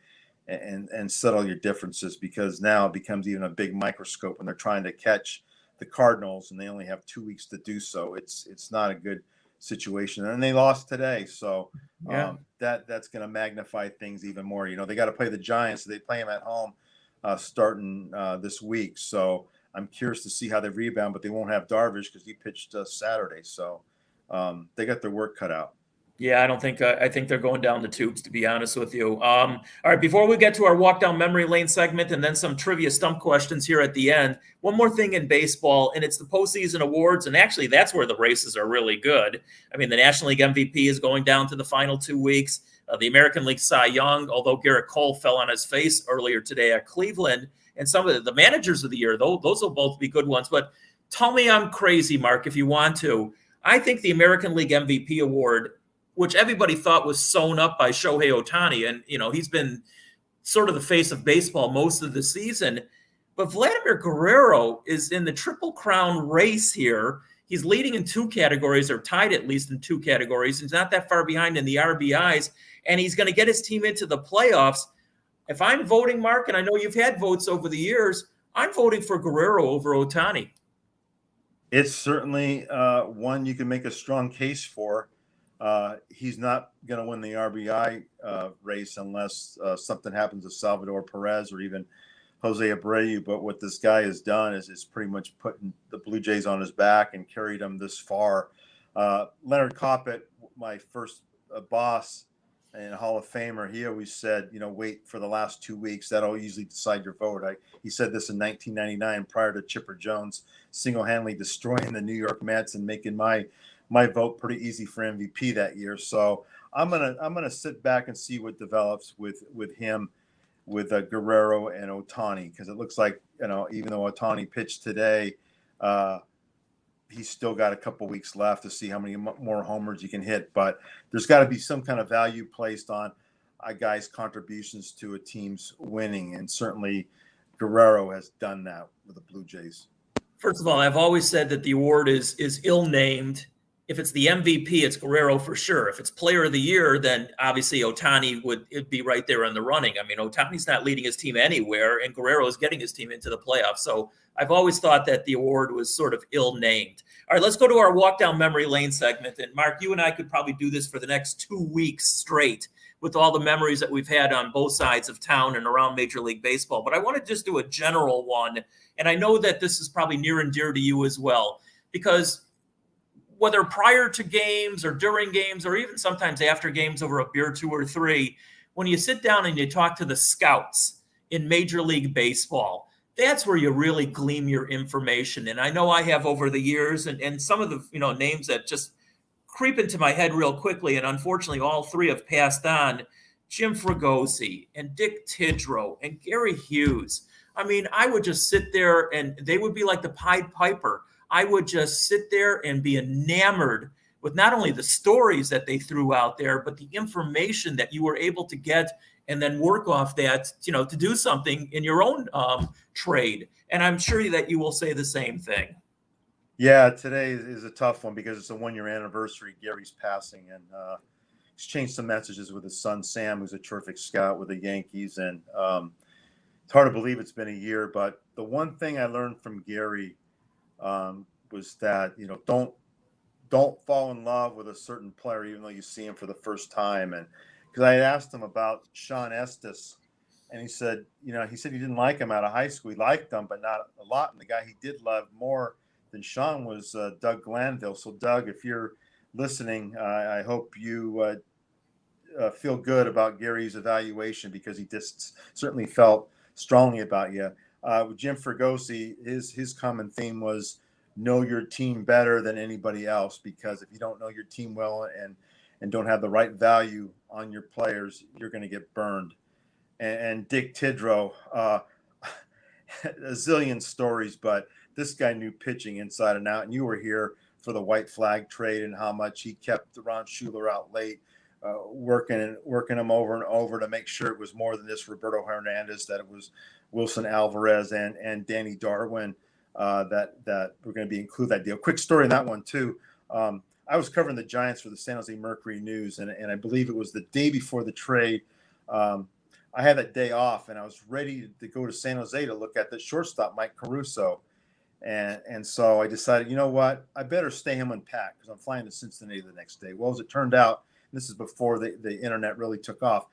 and settle your differences, because now it becomes even a big microscope when they're trying to catch the Cardinals and they only have 2 weeks to do so. It's not a good situation. And they lost today. So that's going to magnify things even more. They got to play the Giants. So they play them at home starting this week. So I'm curious to see how they rebound, but they won't have Darvish because he pitched Saturday. So they got their work cut out. Yeah, I think they're going down the tubes, to be honest with you. All right, before we get to our walk down memory lane segment and then some trivia stump questions here at the end, one more thing in baseball, and it's the postseason awards, and actually that's where the races are really good. I mean, the National League MVP is going down to the final 2 weeks. The American League Cy Young, although Garrett Cole fell on his face earlier today at Cleveland, and some of the managers of the year, those will both be good ones. But tell me I'm crazy, Mark, if you want to. I think the American League MVP award, which everybody thought was sewn up by Shohei Ohtani. And, he's been sort of the face of baseball most of the season. But Vladimir Guerrero is in the Triple Crown race here. He's leading in 2 categories, or tied at least in 2 categories. He's not that far behind in the RBIs, and he's going to get his team into the playoffs. If I'm voting, Mark, and I know you've had votes over the years, I'm voting for Guerrero over Ohtani. It's certainly one you can make a strong case for. He's not going to win the RBI race unless something happens to Salvador Perez or even Jose Abreu. But what this guy has done is pretty much putting the Blue Jays on his back and carried them this far. Leonard Koppett, my first boss and Hall of Famer, he always said, wait for the last 2 weeks. That'll usually decide your vote. He said this in 1999 prior to Chipper Jones single-handedly destroying the New York Mets and making my vote pretty easy for MVP that year. So I'm gonna sit back and see what develops with him, with Guerrero and Ohtani, because it looks like even though Ohtani pitched today, he's still got a couple weeks left to see how many more homers he can hit. But there's got to be some kind of value placed on a guy's contributions to a team's winning, and certainly Guerrero has done that with the Blue Jays. First of all, I've always said that the award is ill-named. If it's the MVP, it's Guerrero for sure. If it's Player of the Year, then obviously Ohtani would be right there in the running. I mean, Ohtani's not leading his team anywhere, and Guerrero is getting his team into the playoffs. So I've always thought that the award was sort of ill-named. All right, let's go to our walk down memory lane segment. And Mark, you and I could probably do this for the next 2 weeks straight with all the memories that we've had on both sides of town and around Major League Baseball. But I want to just do a general one. And I know that this is probably near and dear to you as well, because whether prior to games or during games or even sometimes after games over a beer 2 or 3, when you sit down and you talk to the scouts in Major League Baseball, that's where you really glean your information. And I know I have over the years, and some of the names that just creep into my head real quickly, and unfortunately all 3 have passed on. Jim Fregosi and Dick Tidrow and Gary Hughes. I mean, I would just sit there and they would be like the Pied Piper. I would just sit there and be enamored with not only the stories that they threw out there, but the information that you were able to get and then work off that, to do something in your own trade. And I'm sure that you will say the same thing. Yeah, today is a tough one because it's a 1-year anniversary. Gary's passing, and exchanged some messages with his son Sam, who's a terrific scout with the Yankees. And it's hard to believe it's been a year, but the one thing I learned from Gary was that don't fall in love with a certain player even though you see him for the first time. And because I had asked him about Sean Estes, and he said he didn't like him out of high school. He liked him, but not a lot. And the guy he did love more than Sean was Doug Glanville. So Doug, if you're listening, I hope you feel good about Gary's evaluation, because he just certainly felt strongly about you. With Jim Fregosi, his common theme was know your team better than anybody else, because if you don't know your team well and don't have the right value on your players, you're going to get burned. And Dick Tidrow, a zillion stories, but this guy knew pitching inside and out. And you were here for the white flag trade and how much he kept Ron Schuler out late, working him over and over to make sure it was more than this Roberto Hernandez, that it was Wilson Alvarez and Danny Darwin that were going to be included that deal. Quick story on that one too. I was covering the Giants for the San Jose Mercury News, and I believe it was the day before the trade. I had that day off, and I was ready to go to San Jose to look at the shortstop, Mike Caruso. And so I decided, you know what, I better stay home and pack because I'm flying to Cincinnati the next day. Well, as it turned out, this is before the internet really took off,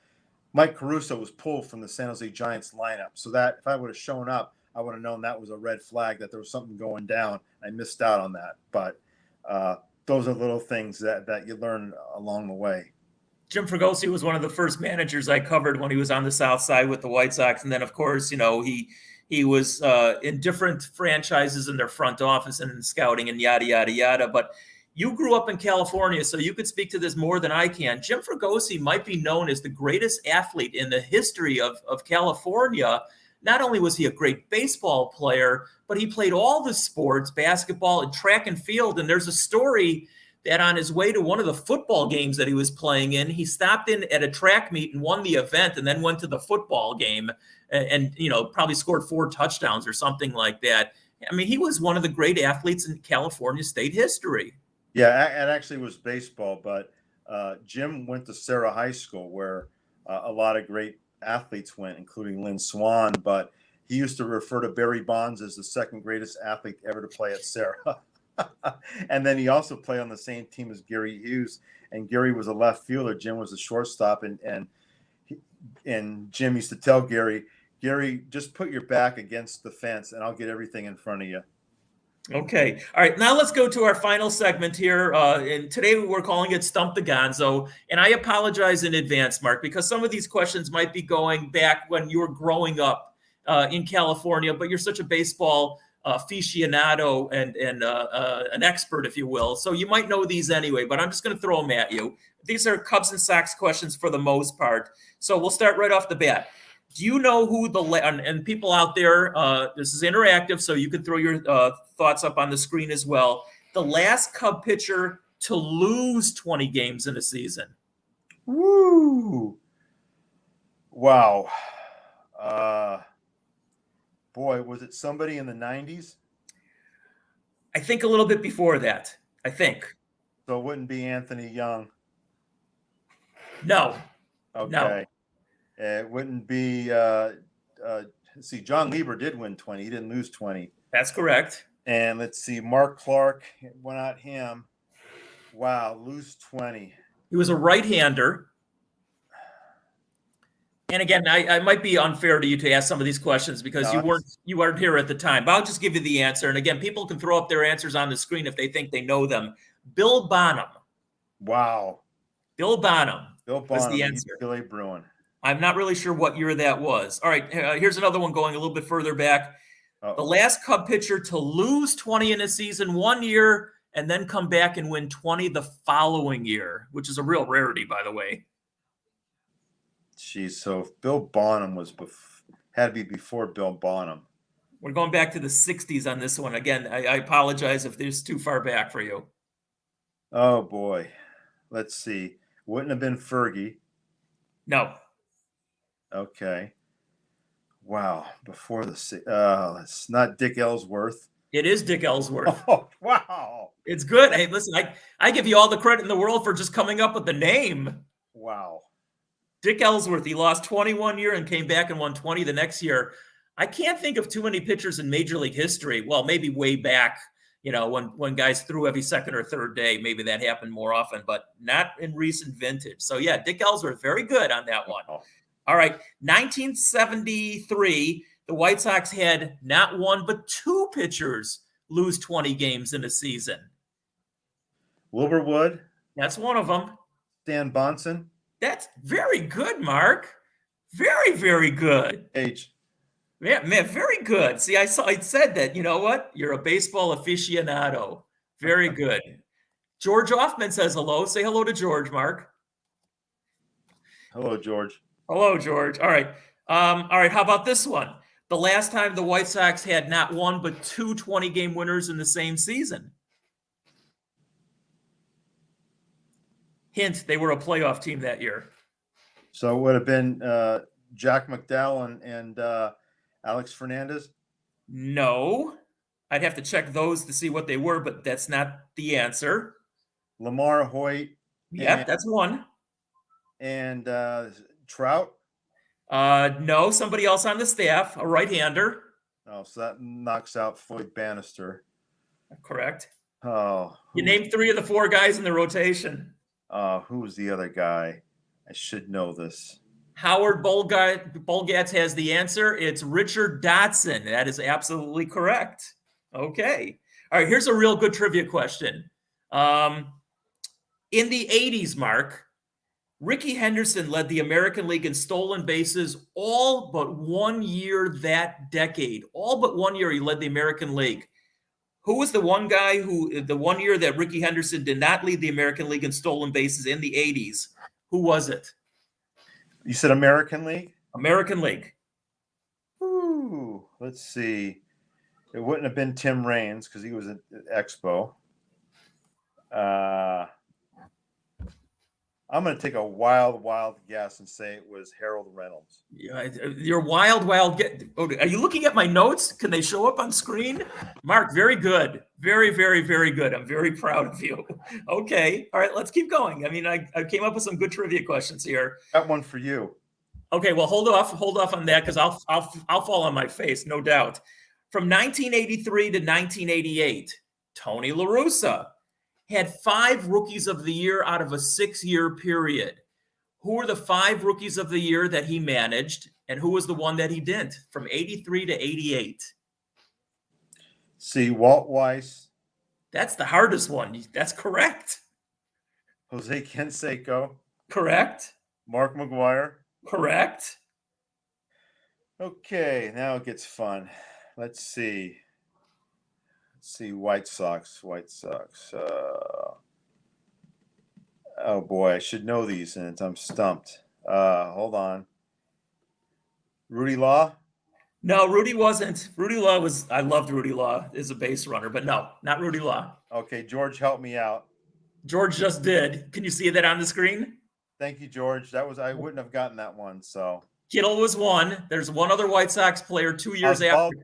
Mike Caruso was pulled from the San Jose Giants lineup. So that if I would have shown up, I would have known that was a red flag, that there was something going down. I missed out on that. But those are little things that you learn along the way. Jim Fregosi was one of the first managers I covered when he was on the South Side with the White Sox. And then, of course, he was in different franchises in their front office and in scouting and yada, yada, yada. But you grew up in California, so you could speak to this more than I can. Jim Fregosi might be known as the greatest athlete in the history of California. Not only was he a great baseball player, but he played all the sports, basketball and track and field. And there's a story that on his way to one of the football games that he was playing in, he stopped in at a track meet and won the event and then went to the football game and probably scored 4 touchdowns or something like that. I mean, he was one of the great athletes in California state history. Yeah, it actually was baseball, but Jim went to Sarah High School, where a lot of great athletes went, including Lynn Swann, but he used to refer to Barry Bonds as the second greatest athlete ever to play at Sarah. And then he also played on the same team as Gary Hughes, and Gary was a left fielder. Jim was a shortstop, and Jim used to tell Gary, just put your back against the fence and I'll get everything in front of you. Okay. All right. Now let's go to our final segment here. And today we're calling it Stump the Gonzo. And I apologize in advance, Mark, because some of these questions might be going back when you were growing up in California, but you're such a baseball aficionado and an expert, if you will. So you might know these anyway, but I'm just going to throw them at you. These are Cubs and Sox questions for the most part. So we'll start right off the bat. Do you know who and people out there, this is interactive, so you can throw your thoughts up on the screen as well. The last Cub pitcher to lose 20 games in a season. Woo! Wow. Boy, was it somebody in the 90s? I think a little bit before that, I think. So it wouldn't be Anthony Young. No. Okay. No. It wouldn't be let's see, John Lieber did win 20. He didn't lose 20. That's correct. And let's see, Mark Clark, why not him? Wow, lose 20. He was a right-hander. And again, I might be unfair to you to ask some of these questions because you weren't here at the time. But I'll just give you the answer. And again, people can throw up their answers on the screen if they think they know them. Bill Bonham. Wow. Bill Bonham. Bill Bonham was the answer. Billy Bruin. I'm not really sure what year that was. All right, here's another one going a little bit further back. The last Cub pitcher to lose 20 in a season one year and then come back and win 20 the following year, which is a real rarity, by the way. Geez, so if Bill Bonham had to be before Bill Bonham. We're going back to the 60s on this one. Again, I apologize if this is too far back for you. Oh, boy. Let's see. Wouldn't have been Fergie. No. Okay. Wow. Before it's not Dick Ellsworth. It is Dick Ellsworth. Oh, wow. It's good. Hey, listen, I give you all the credit in the world for just coming up with the name. Wow. Dick Ellsworth, he lost 21 year and came back and won 20 the next year. I can't think of too many pitchers in Major League history. Well, maybe way back, when guys threw every second or third day, maybe that happened more often, but not in recent vintage. So, yeah, Dick Ellsworth, very good on that one. Oh. All right, 1973, the White Sox had not one but two pitchers lose 20 games in a season. Wilbur Wood. That's one of them. Stan Bonson. That's very good, Mark. Very, very good. H. Yeah, man, very good. See, I said that. You know what? You're a baseball aficionado. Very good. George Hoffman says hello. Say hello to George, Mark. Hello, George. Hello, George. All right. All right. How about this one? The last time the White Sox had not one but two 20-game winners in the same season. Hint, they were a playoff team that year. So it would have been Jack McDowell and Alex Fernandez? No. I'd have to check those to see what they were, but that's not the answer. Lamar Hoyt. Yep, that's one. And Trout? No, somebody else on the staff, a right-hander. Oh, so that knocks out Floyd Bannister. Correct. Oh. You named three of the four guys in the rotation. Who was the other guy? I should know this. Howard Bolgatz has the answer. It's Richard Dotson. That is absolutely correct. Okay. All right, here's a real good trivia question. In the 80s, Mark, Rickey Henderson led the American League in stolen bases all but 1 year that decade. All but 1 year he led the American League. Who was the one guy the 1 year that Rickey Henderson did not lead the American League in stolen bases in the 80s? Who was it? You said American League? American League. Ooh, let's see. It wouldn't have been Tim Raines because he was at Expo. I'm going to take a wild guess and say it was Harold Reynolds. Yeah, your wild get. Oh, are you looking at my notes? Can they show up on screen? Mark, very good. Very, very, very good. I'm very proud of you. Okay. All right, let's keep going. I mean, I came up with some good trivia questions here. Got one for you. Okay, well, hold off on that because I'll fall on my face, no doubt. From 1983 to 1988, Tony La Russa had 5 rookies of the year out of a 6-year period. Who were the 5 rookies of the year that he managed, and who was the one that he didn't from 83 to 88? See, Walt Weiss. That's the hardest one. That's correct. Jose Canseco. Correct. Mark McGwire. Correct. Okay, now it gets fun. Let's see. White Sox. Oh boy, I should know these, and I'm stumped. Hold on. Rudy Law? No, Rudy wasn't. Rudy Law was. I loved Rudy Law as a base runner, but no, not Rudy Law. Okay, George, help me out. George just did. Can you see that on the screen? Thank you, George. I wouldn't have gotten that one. So Kittle was one. There's one other White Sox player 2 years after.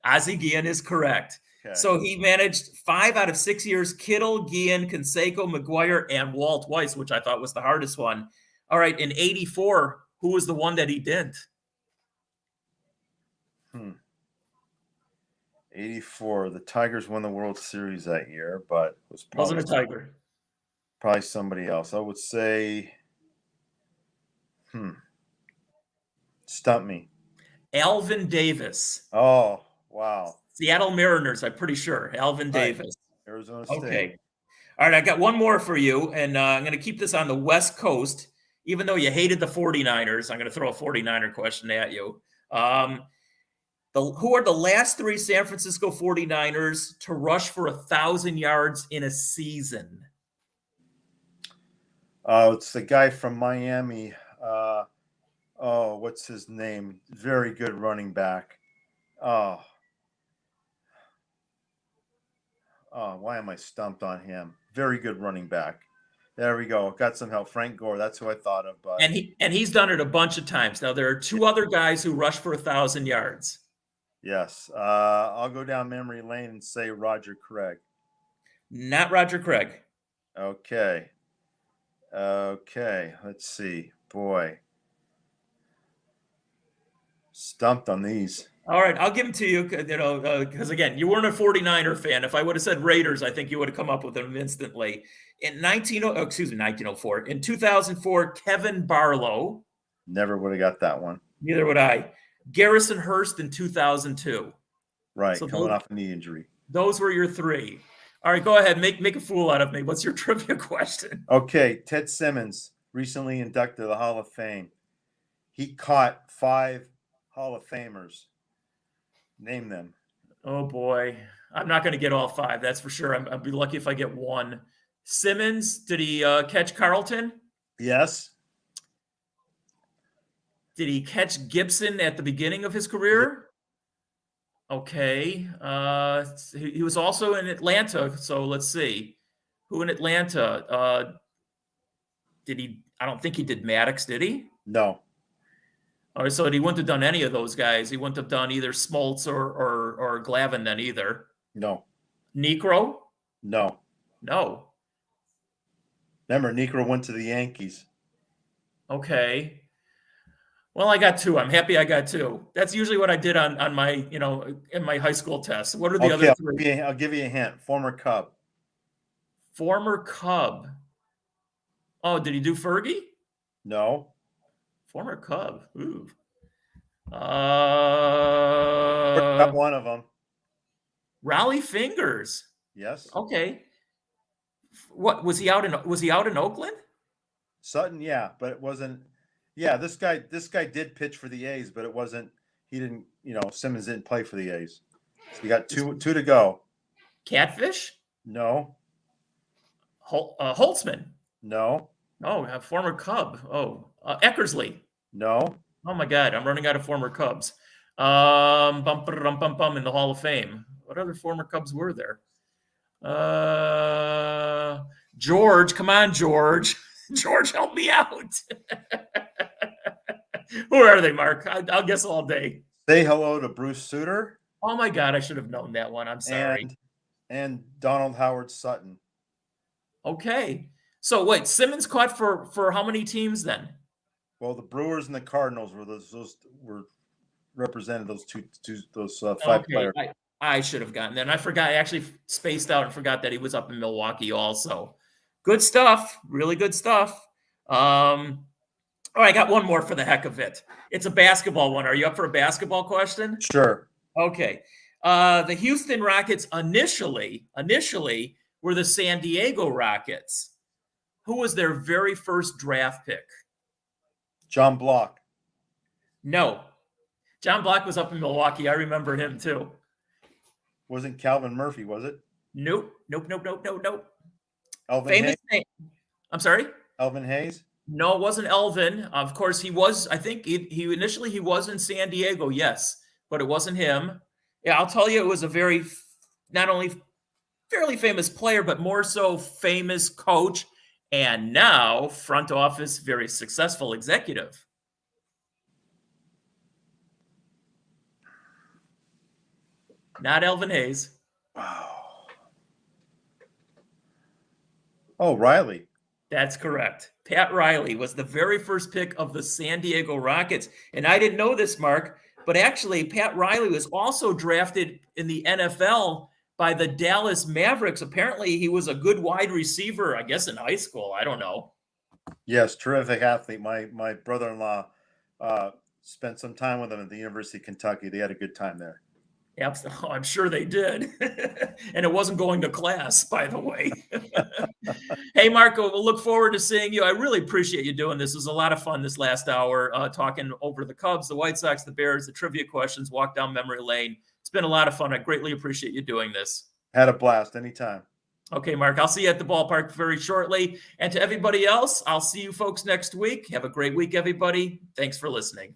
Ozzie Guillen is correct. Okay. So he managed 5 out of 6 years. Kittle, Guillen, Canseco, McGwire, and Walt Weiss, which I thought was the hardest one. All right, in 84, who was the one that he didn't? 84. The Tigers won the World Series that year, but wasn't a Tiger. Probably somebody else. I would say, stump me. Alvin Davis. Oh, wow. Seattle Mariners, I'm pretty sure. Alvin Davis. Arizona State. Okay. All right, I got one more for you, and I'm going to keep this on the West Coast. Even though you hated the 49ers, I'm going to throw a 49er question at you. Who are the last 3 San Francisco 49ers to rush for 1,000 yards in a season? It's the guy from Miami. What's his name? Very good running back. Oh, why am I stumped on him? Very good running back. There we go. Got some help. Frank Gore. That's who I thought of. But And he's done it a bunch of times. Now there are two other guys who rush for 1,000 yards. Yes. I'll go down memory lane and say Roger Craig. Not Roger Craig. Okay. Let's see. Boy. Stumped on these. All right, I'll give them to you, because again, you weren't a 49er fan. If I would have said Raiders, I think you would have come up with them instantly. In 1904, in 2004, Kevin Barlow. Never would have got that one. Neither would I. Garrison Hurst in 2002. Right, so coming off a knee injury. Those were your three. All right, go ahead, make a fool out of me. What's your trivia question? Okay, Ted Simmons, recently inducted to the Hall of Fame. He caught 5 Hall of Famers. Name them. Oh, boy. I'm not going to get all 5, that's for sure. I'd be lucky if I get one. Simmons, did he catch Carlton? Yes. Did he catch Gibson at the beginning of his career? Okay. He was also in Atlanta, so let's see. Who in Atlanta? Did he? I don't think he did Maddox, did he? No. All right, so he wouldn't have done any of those guys. He wouldn't have done either Smoltz or Glavine then either. No. Necro? No. No. Remember, Necro went to the Yankees. Okay. Well, I got 2. I'm happy I got 2. That's usually what I did on my, in my high school tests. What are the other 3? I'll give you a hint. Former Cub. Former Cub. Oh, did he do Fergie? No. Former Cub. Ooh. Got one of them. Raleigh Fingers. Yes. Okay. What was he out in Oakland? Sutton, yeah, but it wasn't. Yeah, this guy did pitch for the A's, but it wasn't. He didn't. Simmons didn't play for the A's. So you got two to go. Catfish? No. Holtzman? No. Oh, a former Cub. Oh, Eckersley? No. Oh my God, I'm running out of former Cubs. In the Hall of Fame. What other former Cubs were there? George, come on, George. George, help me out. Who are they, Mark? I'll guess all day. Say hello to Bruce Sutter. Oh my God, I should have known that one. I'm sorry. And Donald Howard Sutton. Okay. So wait, Simmons caught for how many teams then? Well, the Brewers and the Cardinals were those were represented those 5 players. I should have gotten that. And I forgot. I actually spaced out and forgot that he was up in Milwaukee also. Good stuff. Really good stuff. All right, I got one more for the heck of it. It's a basketball one. Are you up for a basketball question? Sure. Okay. The Houston Rockets initially were the San Diego Rockets. Who was their very first draft pick? John Block. No. John Block was up in Milwaukee. I remember him too. Wasn't Calvin Murphy, was it? Nope. Elvin Famous Hayes? name. I'm sorry? Elvin Hayes? No, it wasn't Elvin. Of course, he was. I think he initially was in San Diego, yes, but it wasn't him. Yeah, I'll tell you, it was a very, not only fairly famous player, but more so famous coach, and now front office, very successful executive. Not Elvin Hayes. Wow. Oh, Riley. That's correct. Pat Riley was the very first pick of the San Diego Rockets. And I didn't know this, Mark, but actually Pat Riley was also drafted in the NFL by the Dallas Mavericks. Apparently he was a good wide receiver, I guess in high school. I don't know. Yes, terrific athlete. My brother-in-law spent some time with him at the University of Kentucky. They had a good time there. Absolutely. I'm sure they did. And it wasn't going to class, by the way. Hey, Marco, we'll look forward to seeing you. I really appreciate you doing this. It was a lot of fun this last hour, talking over the Cubs, the White Sox, the Bears, the trivia questions, walk down memory lane. It's been a lot of fun. I greatly appreciate you doing this. Had a blast anytime. Okay, Mark, I'll see you at the ballpark very shortly. And to everybody else, I'll see you folks next week. Have a great week, everybody. Thanks for listening.